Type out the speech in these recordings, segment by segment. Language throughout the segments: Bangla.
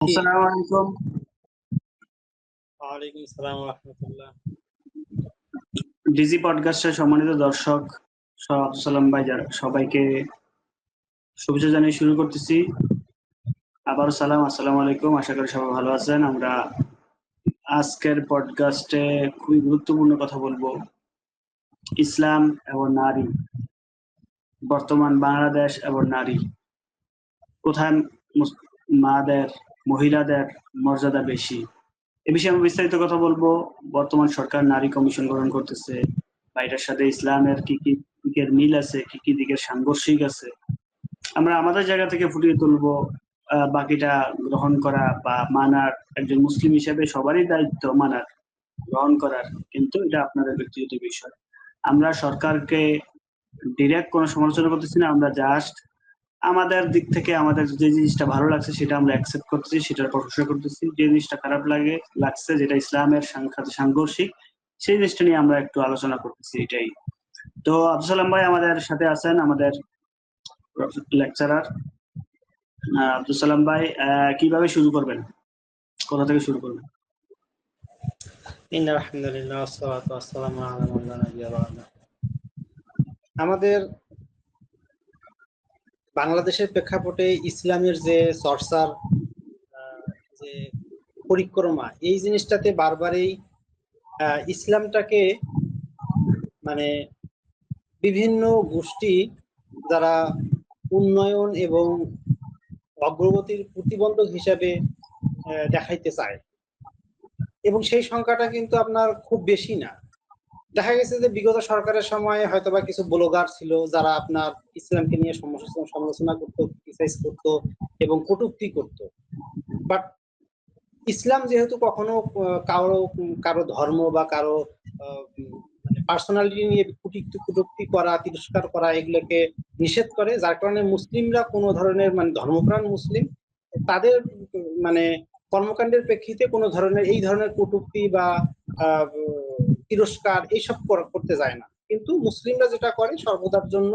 কি আসসালামু আলাইকুম। ওয়ালাইকুম আসসালাম ওয়া রাহমাতুল্লাহ। ডিজি পডকাস্টের সম্মানিত দর্শক আব্দুল সালাম ভাই সবাইকে শুভেচ্ছা জানিয়ে শুরু করতেছি। আবারও সালাম, আসসালামু আলাইকুম। আশা করি সবাই ভালো আছেন। আমরা আজকের পডকাস্টে খুবই গুরুত্বপূর্ণ কথা বলবো, ইসলাম এবং নারী। বর্তমান বাংলাদেশ এবং নারী, কোথায় মাদের মহিলাদের মর্যাদা বেশি, এ বিষয়ে আমি বিস্তারিত কথা বলবো। বর্তমান সরকার নারী কমিশন গঠন করতেছে, বা এটার সাথে ইসলামের কি কি দিকের মিল আছে, কি কি দিকের সাংঘর্ষিক আছে, আমরা আমাদের জায়গা থেকে ফুটিয়ে তুলবো। বাকিটা গ্রহণ করা বা মানার, একজন মুসলিম হিসেবে সবারই দায়িত্ব মানার, গ্রহণ করার, কিন্তু এটা আপনাদের ব্যক্তিগত বিষয়। আমরা সরকারকে ডিরেক্ট কোনো সমালোচনা করতেছি না, আমরা জাস্ট আমাদের দিক থেকে আমাদের যে জিনিসটা ভালো লাগছে সেটা আমরা অ্যাকসেপ্ট করতেছি, সেটার প্রশংসা করতেছি। যে জিনিসটা খারাপ লাগছে, যেটা ইসলামের সাথে সাংঘর্ষিক, সেই জিনিসটা নিয়ে আমরা একটু আলোচনা করতেছি, এটাই। তো আব্দুল সালাম ভাই আমাদের সাথে আছেন, আমাদের লেকচারার। আব্দুল সালাম ভাই কিভাবে শুরু করবেন, কোথা থেকে শুরু করবেন? ইন্নাল হামদুলিল্লাহ ওয়াসসালাতু ওয়াসসালামু আলা মান লা নাবিয়্যা বা'দা। আমাদের বাংলাদেশের প্রেক্ষাপটে ইসলামের যে চর্চার যে পরিক্রমা, এই জিনিসটাতে বারবারই ইসলামটাকে মানে বিভিন্ন গোষ্ঠী যারা উন্নয়ন এবং অগ্রগতির প্রতিবন্ধক হিসাবে দেখাইতে চায়, এবং সেই সংখ্যাটা কিন্তু আপনার খুব বেশি না। দেখা গেছে যে বিগত সরকারের সময় হয়তোবা কিছু ব্লগার ছিল যারা আপনার ইসলামকে নিয়ে সমালোচনা করতো, ক্রিটিসাইজ করতো এবং কটূক্তি করতো। বাট ইসলাম যেহেতু কখনো কারো ধর্ম বা কারো মানে পার্সোনালিটি নিয়ে কটূক্তি করা, তিরস্কার করা, এগুলোকে নিষেধ করে, যার কারণে মুসলিমরা কোনো ধরনের মানে ধর্মপ্রাণ মুসলিম তাদের মানে কর্মকাণ্ডের প্রেক্ষিতে কোনো ধরনের এই ধরনের কটূক্তি বা তিরস্কার এইসব করতে যায় না। কিন্তু মুসলিমরা যেটা করে সর্বদার জন্য,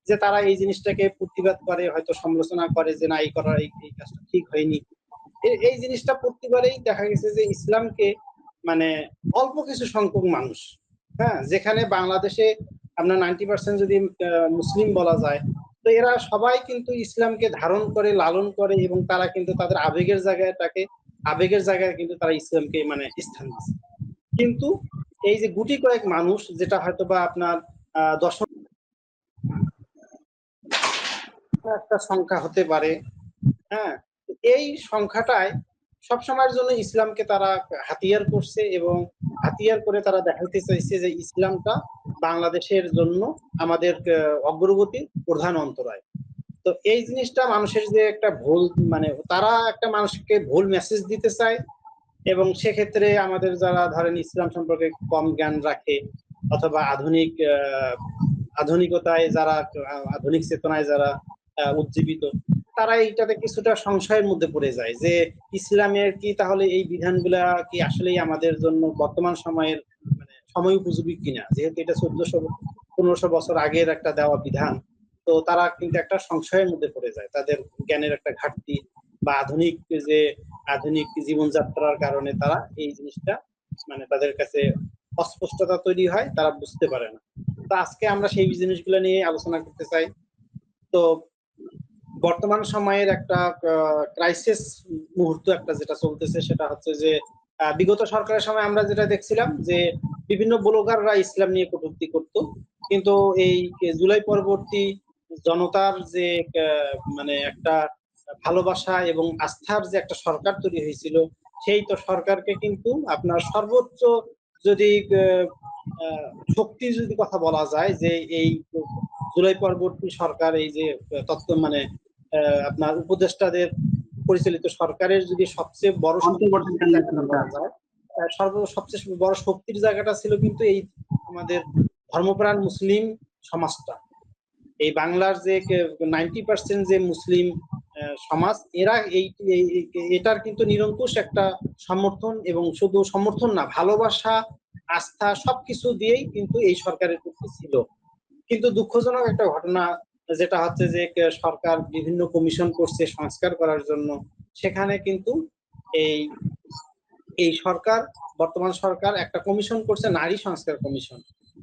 যে তারা এই জিনিসটাকে প্রতিবাদ করে, হয়তো সমালোচনা করে যে না, এই করার এই কাজটা ঠিক হয়নি। এই জিনিসটা প্রতিবারেই দেখা গেছে যে ইসলামকে মানে অল্প কিছু সংখ্যক মানুষ, হ্যাঁ, যেখানে বাংলাদেশে আপনার 90% যদি মুসলিম বলা যায়, তো এরা সবাই কিন্তু ইসলামকে ধারণ করে, লালন করে, এবং তারা কিন্তু তাদের আবেগের জায়গায় কিন্তু তারা ইসলামকে মানে স্থান দিচ্ছে। কিন্তু এই যে গুটি কয়েক মানুষ, যেটা হয়তো বা আপনার 10 একটা সংখ্যা হতে পারে, হ্যাঁ, এই সংখ্যাটায় সবসময়ের জন্য ইসলামকে তারা হাতিয়ার করছে, এবং হাতিয়ার করে তারা দেখাইতে চাইছে যে ইসলামটা বাংলাদেশের জন্য আমাদের অগ্রগতির প্রধান অন্তরায়। তো এই জিনিসটা মানুষের যে একটা ভুল, মানে তারা একটা মানুষকে ভুল মেসেজ দিতে চায়, এবং সেক্ষেত্রে আমাদের যারা ধরেন ইসলাম সম্পর্কে কম জ্ঞান রাখে, অথবা আধুনিকতায় যারা আধুনিক চেতনায় যারা উজ্জীবিত, তারা এইটাতে কিছুটা সংশয়ের মধ্যে পড়ে যায় যে ইসলামের কি তাহলে এই বিধানগুলা কি আসলেই আমাদের জন্য বর্তমান সময়ের মানে সময় উপযোগী কিনা, যেহেতু এটা 1400-1500 বছর আগের একটা দেওয়া বিধান। তো তারা কিন্তু একটা সংশয়ের মধ্যে পড়ে যায়, তাদের জ্ঞানের একটা ঘাটতি বা আধুনিক জীবনযাত্রার কারণে তারা এই জিনিসটা মানে তাদের কাছে অস্পষ্টতা তৈরি হয়, তারা বুঝতে পারে না। তো আজকে আমরা সেই জিনিসগুলো নিয়ে আলোচনা করতে চাই। তো বর্তমান সময়ের একটা ক্রাইসিস মুহূর্ত একটা যেটা চলতেছে, সেটা হচ্ছে যে বিগত সরকারের সময় আমরা যেটা দেখছিলাম যে বিভিন্ন ব্লগাররা ইসলাম নিয়ে কটূক্তি করত, কিন্তু এই জুলাই পরবর্তী জনতার যে মানে একটা ভালোবাসা এবং আস্থার যে একটা সরকার তৈরি হয়েছিল, সেই তো সরকারকে কিন্তু আপনার সর্বোচ্চ যদি শক্তি যদি কথা বলা যায়, যে এই জুলাই পরবর্তী সরকার, এই যে তত্ত্ব মানে আপনার উপদেষ্টাদের পরিচালিত সরকারের যদি সবচেয়ে বড় শক্তির জায়গাটা বলা যায়, সবচেয়ে বড় শক্তির জায়গাটা ছিল কিন্তু এই আমাদের ধর্মপ্রাণ মুসলিম সমাজটা। এই বাংলার যে 90% যে মুসলিম সমাজ, এরা এটার কিন্তু নিরঙ্কুশ একটা সমর্থন, এবং শুধু সমর্থন না, ভালোবাসা, আস্থা সবকিছু দিয়েই কিন্তু এই সরকারের প্রতি ছিল। কিন্তু দুঃখজনক একটা ঘটনা যেটা হচ্ছে যে সরকার বিভিন্ন কমিশন করছে সংস্কার করার জন্য, সেখানে কিন্তু এই এই সরকার, বর্তমান সরকার একটা কমিশন করছে, নারী সংস্কার কমিশন,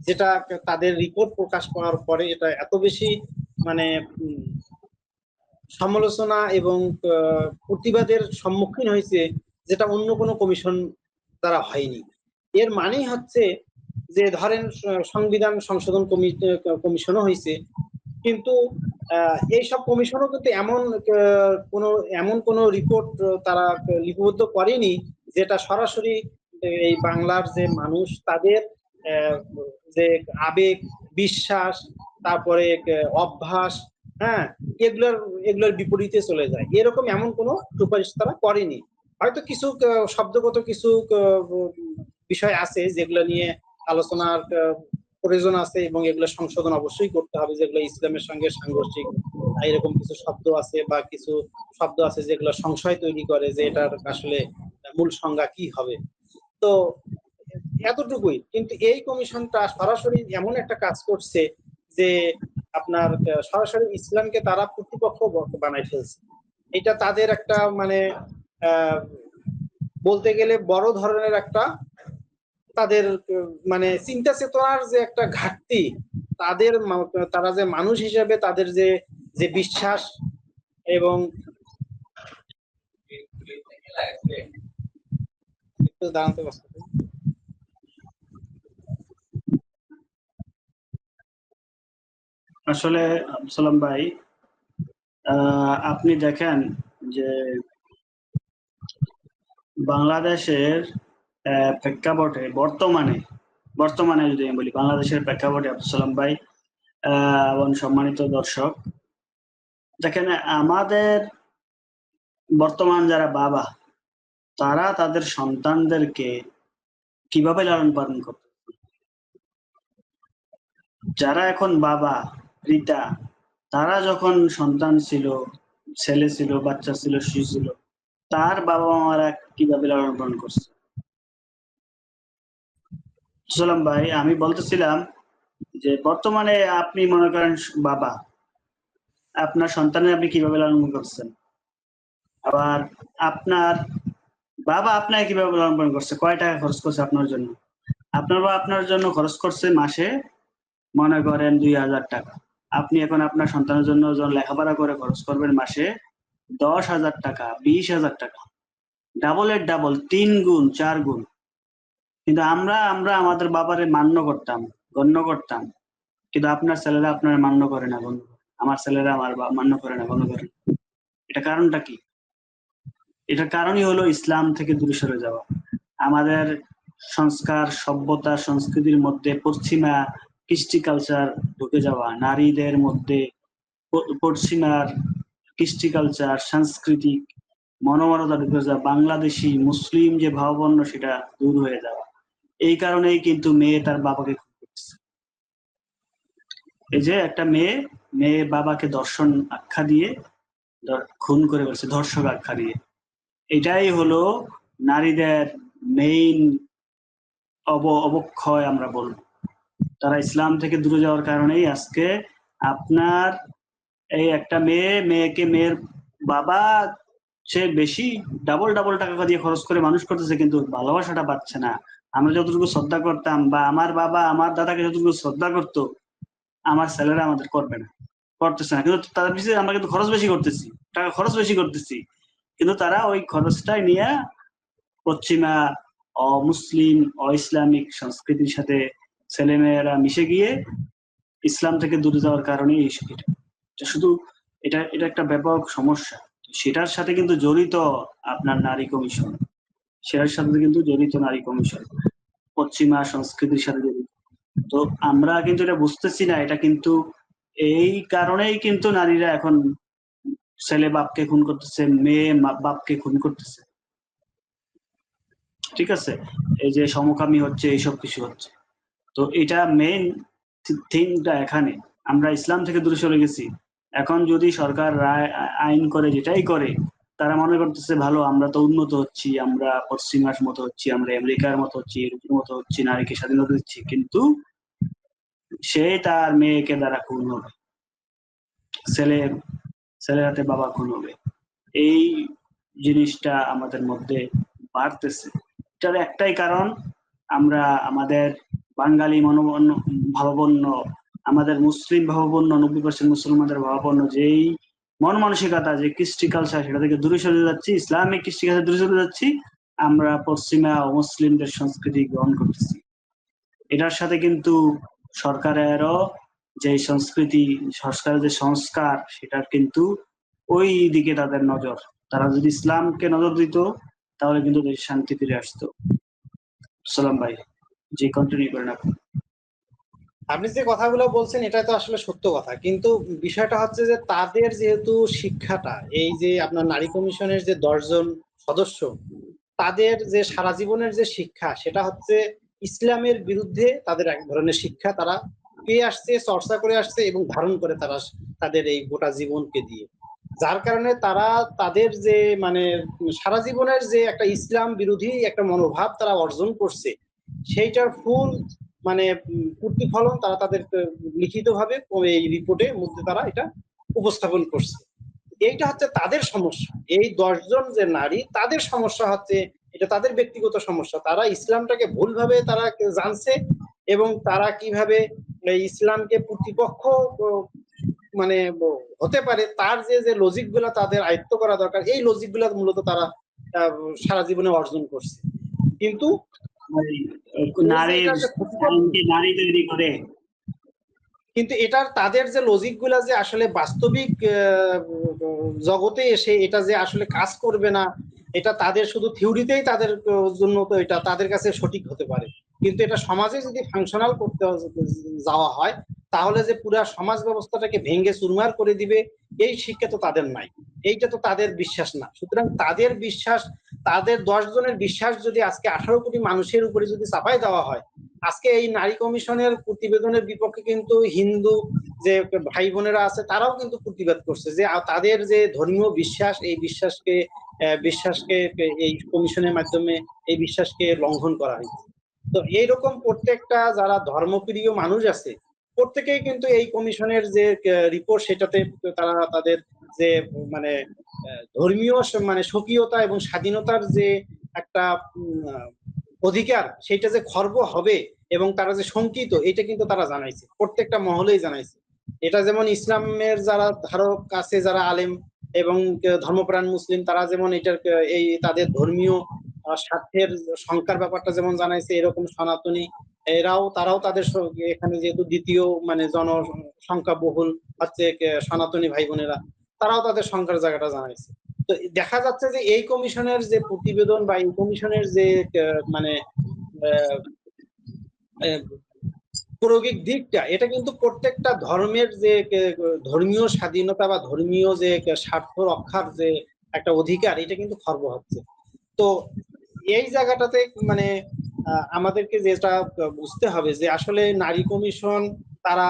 যেটা তাদের রিপোর্ট প্রকাশ পাওয়ার পরে এটা এত বেশি মানে সমালোচনা এবং প্রতিবাদের সম্মুখীন হয়েছে, যেটা অন্য কোনো কমিশন দ্বারা হয়নি। এর মানেই হচ্ছে যে ধরেন সংবিধান সংশোধন কমিশনও হয়েছে, কিন্তু এইসব কমিশনও কিন্তু এমন কোনো রিপোর্ট তারা লিপিবদ্ধ করেনি যেটা সরাসরি এই বাংলার যে মানুষ তাদের আহ, যে আবেগ, বিশ্বাস, তারপরে অভ্যাস, হ্যাঁ, এগুলোর এগুলোর বিপরীতে চলে যায়, এরকম এমন কোনো সুপারিশ তারা করেনি। হয়তো কিছু শব্দগত কিছু বিষয় আছে যেগুলো নিয়ে আলোচনার প্রয়োজন আছে, এবং এগুলো সংশোধন অবশ্যই করতে হবে, যেগুলো ইসলামের সঙ্গে সাংঘর্ষিক। এরকম কিছু শব্দ আছে বা কিছু শব্দ আছে যেগুলো সংশয় তৈরি করে যে এটার আসলে মূল সংজ্ঞা কি হবে। তো এতটুকুই, কিন্তু এই কমিশনটা সরাসরি এমন একটা কাজ করছে যে আপনার সরাসরি ইসলামকে তারা প্রতিপক্ষ বানাই ফেলছে। এটা তাদের একটা মানে আহ বলতে গেলে বড় ধরনের একটা তাদের মানে চিন্তা চেতনার যে একটা ঘাটতি, তাদের তারা যে মানুষ হিসেবে তাদের যে যে বিশ্বাস এবং একটু দাঁড়াতে কষ্ট। আসলে সালাম ভাই, আপনি দেখেন যে বাংলাদেশের প্রেক্ষাপটে বর্তমানে বর্তমানে যদি আমি বলি বাংলাদেশের প্রেক্ষাপটে আব্দুল সালাম ভাই এবং সম্মানিত দর্শক, দেখেন আমাদের বর্তমান যারা বাবা, তারা তাদের সন্তানদেরকে কিভাবে লালন পালন করবে। যারা এখন বাবা, পিতা, তারা যখন সন্তান ছিল, ছেলে ছিল, বাচ্চা ছিল, শিশু ছিল, তার বাবা মারা কিভাবে লালন পালন করছে। সালাম ভাই, আমি বলতেছিলাম যে বর্তমানে আপনি মনে করেন বাবা, আপনার সন্তানের আপনি কিভাবে লালন করছেন, আবার আপনার বাবা আপনাকে কিভাবে লালন পালন করছে, কয় টাকা খরচ করছে আপনার জন্য। আপনার বাবা আপনার জন্য খরচ করছে মাসে মনে করেন 2000 টাকা। আপনি এখন আপনার সন্তানের জন্য যখন লেখাপড়া করে খরচ করবেন মাসে 10,000 টাকা, 20,000 টাকা, ডাবলের ডাবল, 3 গুণ 4 গুণ। কিন্তু আমরা আমরা আমাদের বাবারে মান্য করতাম, গণ্য করতাম, কিন্তু আপনার ছেলেরা আপনার মান্য করে না, গণ্য করে না। আমার ছেলেরা আমার মান্য করে না, গণ্য করে না। এটা কারণটা কি? এটার কারণই হলো ইসলাম থেকে দূরে সরে যাওয়া, আমাদের সংস্কার, সভ্যতা, সংস্কৃতির মধ্যে পশ্চিমা কৃষ্টি কালচার ঢুকে যাওয়া, নারীদের মধ্যে পশ্চিমার কৃষ্টি কালচার, সাংস্কৃতিক মনোমানতা ঢুকে যাওয়া, বাংলাদেশি মুসলিম যে ভাববর্ণ সেটা দূর হয়ে যাওয়া। এই কারণেই কিন্তু মেয়ে তার বাবাকে খুন করতেছে। এই যে একটা মেয়ে মেয়ে বাবাকে দর্শন আখ্যা দিয়ে খুন করে ফেলছে, ধর্ষক আখ্যা দিয়ে। এটাই হলো নারীদের মেইন অবক্ষয় আমরা বলবো। তারা ইসলাম থেকে দূরে যাওয়ার কারণেই আজকে আপনার এই একটা মেয়েকে মেয়ের বাবা সে বেশি ডাবল ডাবল টাকা দিয়ে খরচ করে মানুষ করতেছে, কিন্তু ভালোবাসাটা পাচ্ছে না। আমরা যতটুকু শ্রদ্ধা করতাম বা আমার বাবা আমার দাদাকে যতটুকু শ্রদ্ধা করতো, আমার ছেলেরা আমাদের করবে না, করতেছে না। কিন্তু তাদের পিছিয়ে আমরা কিন্তু খরচ বেশি করতেছি, টাকা খরচ বেশি করতেছি, কিন্তু তারা ওই খরচটাই নিয়ে পশ্চিমা অমুসলিম ইসলামিক সংস্কৃতির সাথে ছেলেমেয়েরা মিশে গিয়ে ইসলাম থেকে দূরে যাওয়ার কারণে এটা শুধু এটা এটা একটা ব্যাপক সমস্যা। সেটার সাথে কিন্তু জড়িত আপনার নারী কমিশন, সেটার সাথে কিন্তু জড়িত নারী কমিশন, পশ্চিমা সংস্কৃতির সাথে জড়িত। তো আমরা কিন্তু এটা বুঝতেছি না, এটা কিন্তু এই কারণেই কিন্তু নারীরা এখন ছেলে বাপকে খুন করতেছে, মেয়ে বাপকে খুন করতেছে। ঠিক আছে, এই যে সমকামী হচ্ছে, এইসব কিছু হচ্ছে। তো এটা মেইন থিংটা এখানে আমরা ইসলাম থেকে দূরে সরে গেছি। এখন যদি সরকার রায় আইন করে যেটাই করে, তারা মনে করতেছে ভালো, আমরা তো উন্নত হচ্ছি, আমরা পশ্চিমার মতো হচ্ছি, আমরা আমেরিকার মতো হচ্ছি, ইউরোপের মতো হচ্ছি, নারীকে স্বাধীনতা দিচ্ছি, কিন্তু সে তার মেয়েকে দ্বারা খুন হবে। ছেলের হাতে বাবা খুন হবে, এই জিনিসটা আমাদের মধ্যে বাড়তেছে। এটার একটাই কারণ, আমরা আমাদের বাঙালি ভাবাপন্ন, আমাদের মুসলিম ভাবাপন্ন, 90% মুসলমানদের ভাবাপন্ন যেই মন মানসিকতা, যে কৃষ্টি কালচার, সেটা থেকে দূরে সরে যাচ্ছি, ইসলামিক কৃষ্টি কালচার দূরে সরে যাচ্ছি, আমরা পশ্চিমা মুসলিমদের সংস্কৃতি গ্রহণ করতেছি। এটার সাথে কিন্তু সরকারেরও যে সংস্কৃতি, সরকারের যে সংস্কার, সেটার কিন্তু ওই দিকে তাদের নজর। তারা যদি ইসলামকে নজর দিত তাহলে কিন্তু দেশে শান্তি ফিরে আসতো। সালাম ভাই, জি কন্টিনিউ করেন আপনি। আপনি যে কথাগুলো বলছেন এটা তো আসলে সত্য কথা, কিন্তু বিষয়টা হচ্ছে যে তাদের যেহেতু শিক্ষাটা, এই যে আপনার নারী কমিশনের যে 10 জন সদস্য, তাদের যে সারা জীবনের যে শিক্ষা, সেটা হচ্ছে ইসলামের বিরুদ্ধে তাদের এক ধরনের শিক্ষা তারা পেয়ে আসছে, চর্চা করে আসছে এবং ধারণ করে তারা তাদের এই গোটা জীবনকে দিয়ে, যার কারণে তারা তাদের যে মানে সারা জীবনের যে একটা ইসলাম বিরোধী একটা মনোভাব তারা অর্জন করছে, সেইটার ফুল মানে প্রতিফলন তারা তাদের লিখিতভাবে এই রিপোর্টের মধ্যে তারা এটা উপস্থাপন করছে। এইটা হচ্ছে তাদের সমস্যা। এই 10 জন যে নারী, তাদের সমস্যা হচ্ছে এটা তাদের ব্যক্তিগত সমস্যা। তারা ইসলামটাকে ভুলভাবে তারা জানছে এবং তারা কিভাবে ইসলামকে প্রতিপক্ষ মানে হতে পারে তার যে লজিক গুলা তাদের আয়ত্ত করা দরকার, এই লজিক গুলা মূলত তারা সারা জীবনে অর্জন করছে। কিন্তু নারীর নারী তৈরি করে, কিন্তু এটার তাদের যে লজিক গুলা যে আসলে বাস্তবিক জগতে এসে এটা যে আসলে কাজ করবে না, এটা তাদের শুধু থিওরিতেই তাদের জন্য তো এটা তাদের কাছে সঠিক হতে পারে, কিন্তু এটা সমাজে যদি ফাংশনাল করতে যাওয়া হয় তাহলে যে পুরা সমাজ ব্যবস্থাটাকে ভেঙে চুরমার করে দিবে, এই শিক্ষা তো তাদের নাই, এইটা তো তাদের বিশ্বাস না। সুতরাং তাদের বিশ্বাস, তাদের 10 জনের বিশ্বাস যদি আজকে 18 কোটি মানুষের উপরে যদি চাপাই দেওয়া হয়, আজকে এই নারী কমিশনের প্রতিবেদনের বিপক্ষে কিন্তু হিন্দু যে ভাই বোনেরা আছে তারাও কিন্তু প্রতিবাদ করছে যে তাদের যে ধর্মীয় বিশ্বাস, এই বিশ্বাসকে এই কমিশনের মাধ্যমে এই বিশ্বাসকে লঙ্ঘন করা হয়েছে। তো এইরকম প্রত্যেকটা যারা ধর্মপ্রিয় মানুষ আছে প্রত্যেকেই কিন্তু এই কমিশনের যে রিপোর্ট, সেটাতে তারা তাদের যে মানে ধর্মীয় মানে স্বকীয়তা এবং স্বাধীনতার যে একটা অধিকার, সেটা যে খর্ব হবে এবং তারা যে শঙ্কিত, এটা কিন্তু তারা জানাইছে, প্রত্যেকটা মহলেই জানাইছে। এটা যেমন ইসলামের যারা ধারক আছে, যারা আলেম এবং ধর্মপ্রাণ মুসলিম, তারা যেমন এটার এই তাদের ধর্মীয় স্বার্থের সংখ্যার ব্যাপারটা যেমন জানাইছে, এরকম সনাতনী তারাও তাদের এখানে যেহেতু দ্বিতীয় মানে জনসংখ্যা বহুল হচ্ছে সনাতনী ভাই বোনেরা, তারাও তাদের সংখ্যার জায়গাটা জানাইছে। তো দেখা যাচ্ছে যে এই কমিশনের যে প্রতিবেদন বা এই কমিশনের যে মানে প্রয়োগিক দিকটা, এটা কিন্তু প্রত্যেকটা ধর্মের যে ধর্মীয় স্বাধীনতা বা ধর্মীয় যে স্বার্থ রক্ষার যে একটা অধিকার, এটা কিন্তু খর্ব হচ্ছে। তো এই জায়গাটাতে মানে আমাদেরকে যেটা বুঝতে হবে যে আসলে নারী কমিশন তারা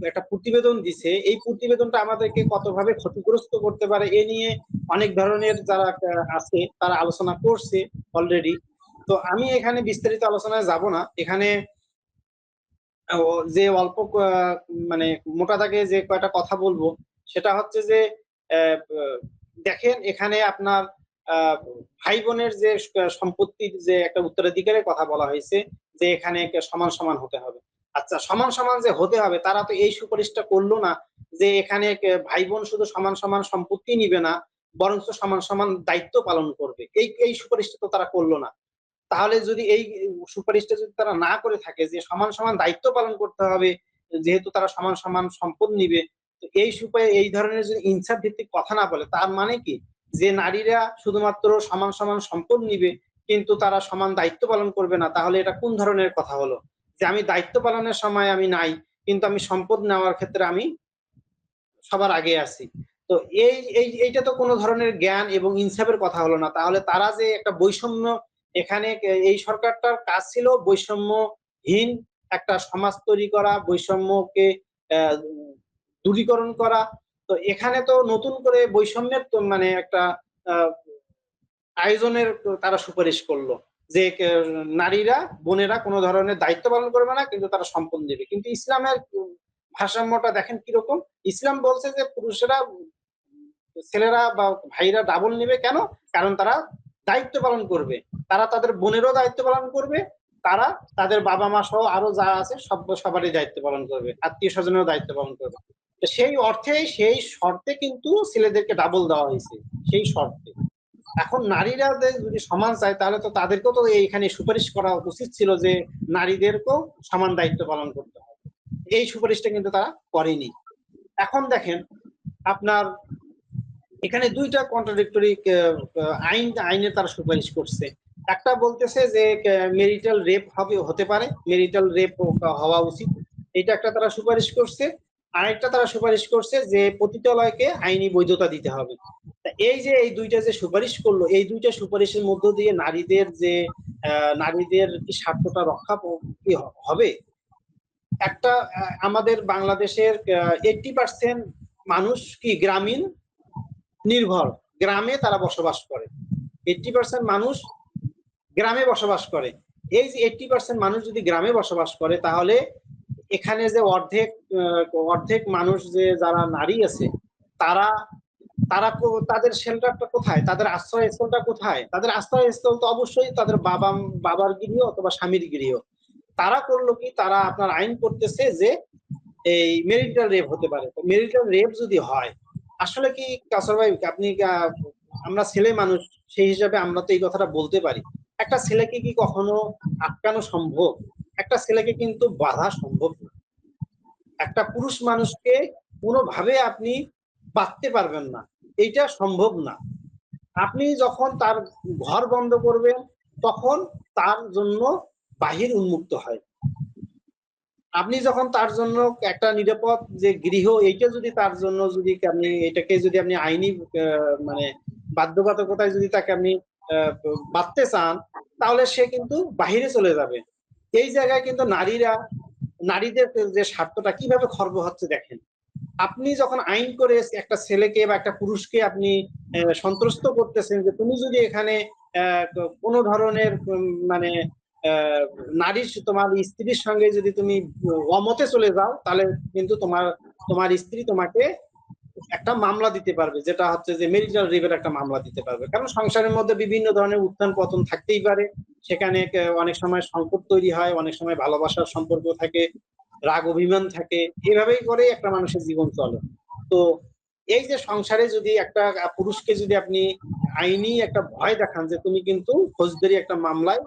একটা প্রতিবেদন দিছে, এই প্রতিবেদনটা আমাদেরকে কতভাবে ক্ষতিগ্রস্ত করতে পারে এ নিয়ে অনেক ধরনের যারা আছে তারা আলোচনা করছে অলরেডি। তো আমি এখানে বিস্তারিত আলোচনায় যাব না, এখানে যে অল্প মানে মোটা দাগে যে কয়টা কথা বলবো সেটা হচ্ছে যে দেখেন এখানে আপনার ভাই বোনের যে সম্পত্তির যে একটা উত্তরাধিকারের কথা বলা হয়েছে, যে এখানে সমান সমান হতে হবে। আচ্ছা, সমান সমান যে হতে হবে, তারা তো এই সুপারিশটা করলো না যে এখানে ভাই বোন শুধু সমান সমান সম্পত্তি নিবে না, বরঞ্চ সমান সমান দায়িত্ব পালন করবে, এই সুপারিশটা তো তারা করলো না। তাহলে যদি এই সুপারিশটা যদি তারা না করে থাকে যে সমান সমান দায়িত্ব পালন করতে হবে, যেহেতু তারা সমান সমান সম্পদ নিবে, তো এই ধরনের যদি ইনসাফ ভিত্তিক কথা না বলে, তার মানে কি যে নারীরা শুধুমাত্র সমান সমান সম্পদ নিবে কিন্তু তারা সমান দায়িত্ব পালন করবে না? তাহলে এটা কোন ধরনের কথা হলো যে আমি দায়িত্ব পালনের সময় আমি নাই, কিন্তু আমি সম্পদ নেওয়ার ক্ষেত্রে আমি সবার আগে আছি। তো এইটা তো কোনো ধরনের জ্ঞান এবং ইনসাফের কথা হলো না। তাহলে তারা যে একটা বৈষম্য, এখানে এই সরকারটার কাজ ছিল বৈষম্যহীন একটা সমাজ তৈরি করা, বৈষম্যকে দূরীকরণ করা। তো এখানে তো নতুন করে বৈষম্যের তো মানে একটা আয়োজনের তারা সুপারিশ করলো যে নারীরা বোনেরা কোনো ধরনের দায়িত্ব পালন করবে না, কিন্তু তারা সম্পদ দেবে। কিন্তু ইসলামের ভারসাম্যটা দেখেন কিরকম। ইসলাম বলছে যে পুরুষেরা, ছেলেরা বা ভাইরা ডাবল নেবে, কেন? কারণ তারা দায়িত্ব পালন করবে, তারা তাদের বোনেরও দায়িত্ব পালন করবে, তারা তাদের বাবা মা সহ আরো যা আছে সবারই দায়িত্ব পালন করবে, আত্মীয় স্বজনেরও দায়িত্ব পালন করবে। তো সেই অর্থে, সেই শর্তে কিন্তু ছেলেদেরকে ডাবল দেওয়া হয়েছে, সেই শর্তে। এখন নারীরা যদি সমান চায়, তাহলে তো তাদেরকেও তো এইখানে সুপারিশ করা উচিত ছিল যে নারীদেরকেও সমান দায়িত্ব পালন করতে হবে। এই সুপারিশটা কিন্তু তারা করেনি। এখন দেখেন আপনার এখানে দুইটা কন্ট্রাডিক্টরি আইনে তারা সুপারিশ করছে। একটা বলতেছে যে মেরিটাল রেপ হতে পারে, মেরিটাল রেপ হওয়া উচিত, এটা একটা তারা সুপারিশ করছে। আরেকটা তারা সুপারিশ করছে যে পতিতালয়কে আইনি বৈধতা দিতে হবে। এই যে এই দুইটা যে সুপারিশ করলো, এই দুইটা সুপারিশের মধ্য দিয়ে নারীদের কি স্বার্থটা রক্ষা কি হবে? একটা আমাদের বাংলাদেশের 80% মানুষ কি গ্রামীণ নির্ভর, গ্রামে তারা বসবাস করে। 80% মানুষ গ্রামে বসবাস করে। এই যে 80% মানুষ যদি গ্রামে বসবাস করে, তাহলে এখানে যে অর্ধেক মানুষ যে যারা নারী আছে, তারা তারা তাদের শেল্টারটা কোথায়? তাদের আশ্রয়স্থলটা কোথায়? তাদের আশ্রয়স্থল তো অবশ্যই তাদের বাবার গৃহ অথবা স্বামীর গৃহ। তারা করলো কি, তারা আপনার আইন করতেছে যে এই মেরিটাল রেপ হতে পারে। মেরিটাল রেপ যদি হয়, আসলে কি কাসর ভাই আপনি আমরা ছেলে মানুষ, সেই হিসাবে আমরা তো এই কথাটা বলতে পারি, একটা ছেলেকে কি কখনো আটকানো সম্ভব? একটা ছেলেকে কিন্তু বাধা সম্ভব না। একটা পুরুষ মানুষকে কোনোভাবে আপনি বাঁধতে পারবেন না, এইটা সম্ভব না। আপনি যখন তার ঘর বন্ধ করবেন, তখন তার জন্য বাহির উন্মুক্ত হয়। আপনি যখন তার জন্য একটা নিরাপদ যে গৃহ, এইটা যদি তার জন্য যদি আপনি এটাকে যদি আপনি আইনি মানে বাধ্যবাধকতায় যদি তাকে আপনি বাঁধতে চান, তাহলে সে কিন্তু বাহিরে চলে যাবে। এই জায়গায় কিন্তু নারীদের যে স্বার্থটা কিভাবে খর্ব হচ্ছে দেখেন। আপনি যখন আইন করে একটা ছেলেকে বা একটা পুরুষকে আপনি সন্ত্রস্ত করতেছেন যে তুমি যদি এখানে কোনো ধরনের মানে নারীর, তোমার স্ত্রীর সঙ্গে যদি তুমি অমতে চলে যাও, তাহলে কিন্তু তোমার স্ত্রী তোমাকে একটা মামলা দিতে পারবে, যেটা হচ্ছে যে মেরিটাল রেপের একটা মামলা দিতে পারবে। কারণ সংসারের মধ্যে বিভিন্ন ধরনের উত্থান পতন থাকতেই পারে, সেখানে অনেক সময় সংকট তৈরি হয়, অনেক সময় ভালোবাসার সম্পর্ক থাকে, রাগ অভিমান থাকে, এভাবেই করে একটা মানুষের জীবন চলে। তো এই যে সংসারে যদি একটা পুরুষকে যদি আপনি আইনি একটা ভয় দেখান যে তুমি কিন্তু ফৌজদারি একটা মামলায়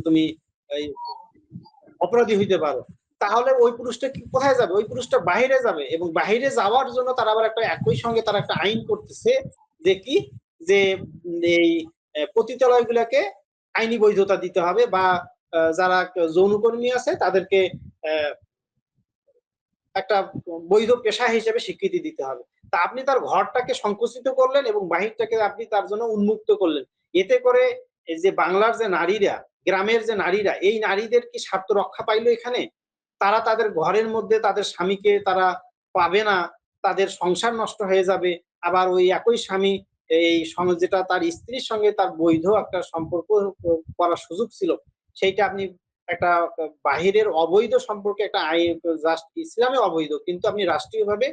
তুমি অপরাধী হইতে পারো, তাহলে ওই পুরুষটা কি কোথায় যাবে? ওই পুরুষটা বাহিরে যাবে, এবং বাহিরে যাওয়ার জন্য তারা আবার একটা একই সঙ্গে তারা একটা আইন করতেছে যে কি, যে এই পতিতালয়গুলোকে আইনি বৈধতা দিতে হবে, বা যারা যৌনকর্মী আছে তাদেরকে একটা বৈধ পেশা হিসেবে স্বীকৃতি দিতে হবে। তা আপনি তার ঘরটাকে সংকুচিত করলেন এবং বাহিরটাকে আপনি তার জন্য উন্মুক্ত করলেন। এতে করে এই যে বাংলার যে নারীরা, গ্রামের যে নারীরা, এই নারীদের কি স্বার্থ রক্ষা পাইলো এখানে? তারা তাদের ঘরের মধ্যে তাদের স্বামীকে তারা পাবে না, তাদের সংসার নষ্ট হয়ে যাবে। আবার ওই একই স্বামী এই যেটা তার স্ত্রীর সঙ্গে তার বৈধ একটা সম্পর্ক করার সুযোগ ছিল, সেইটা আপনি একটা বাহিরের অবৈধ সম্পর্কে একটা ইসলামে অবৈধ, কিন্তু আপনি রাষ্ট্রীয়ভাবে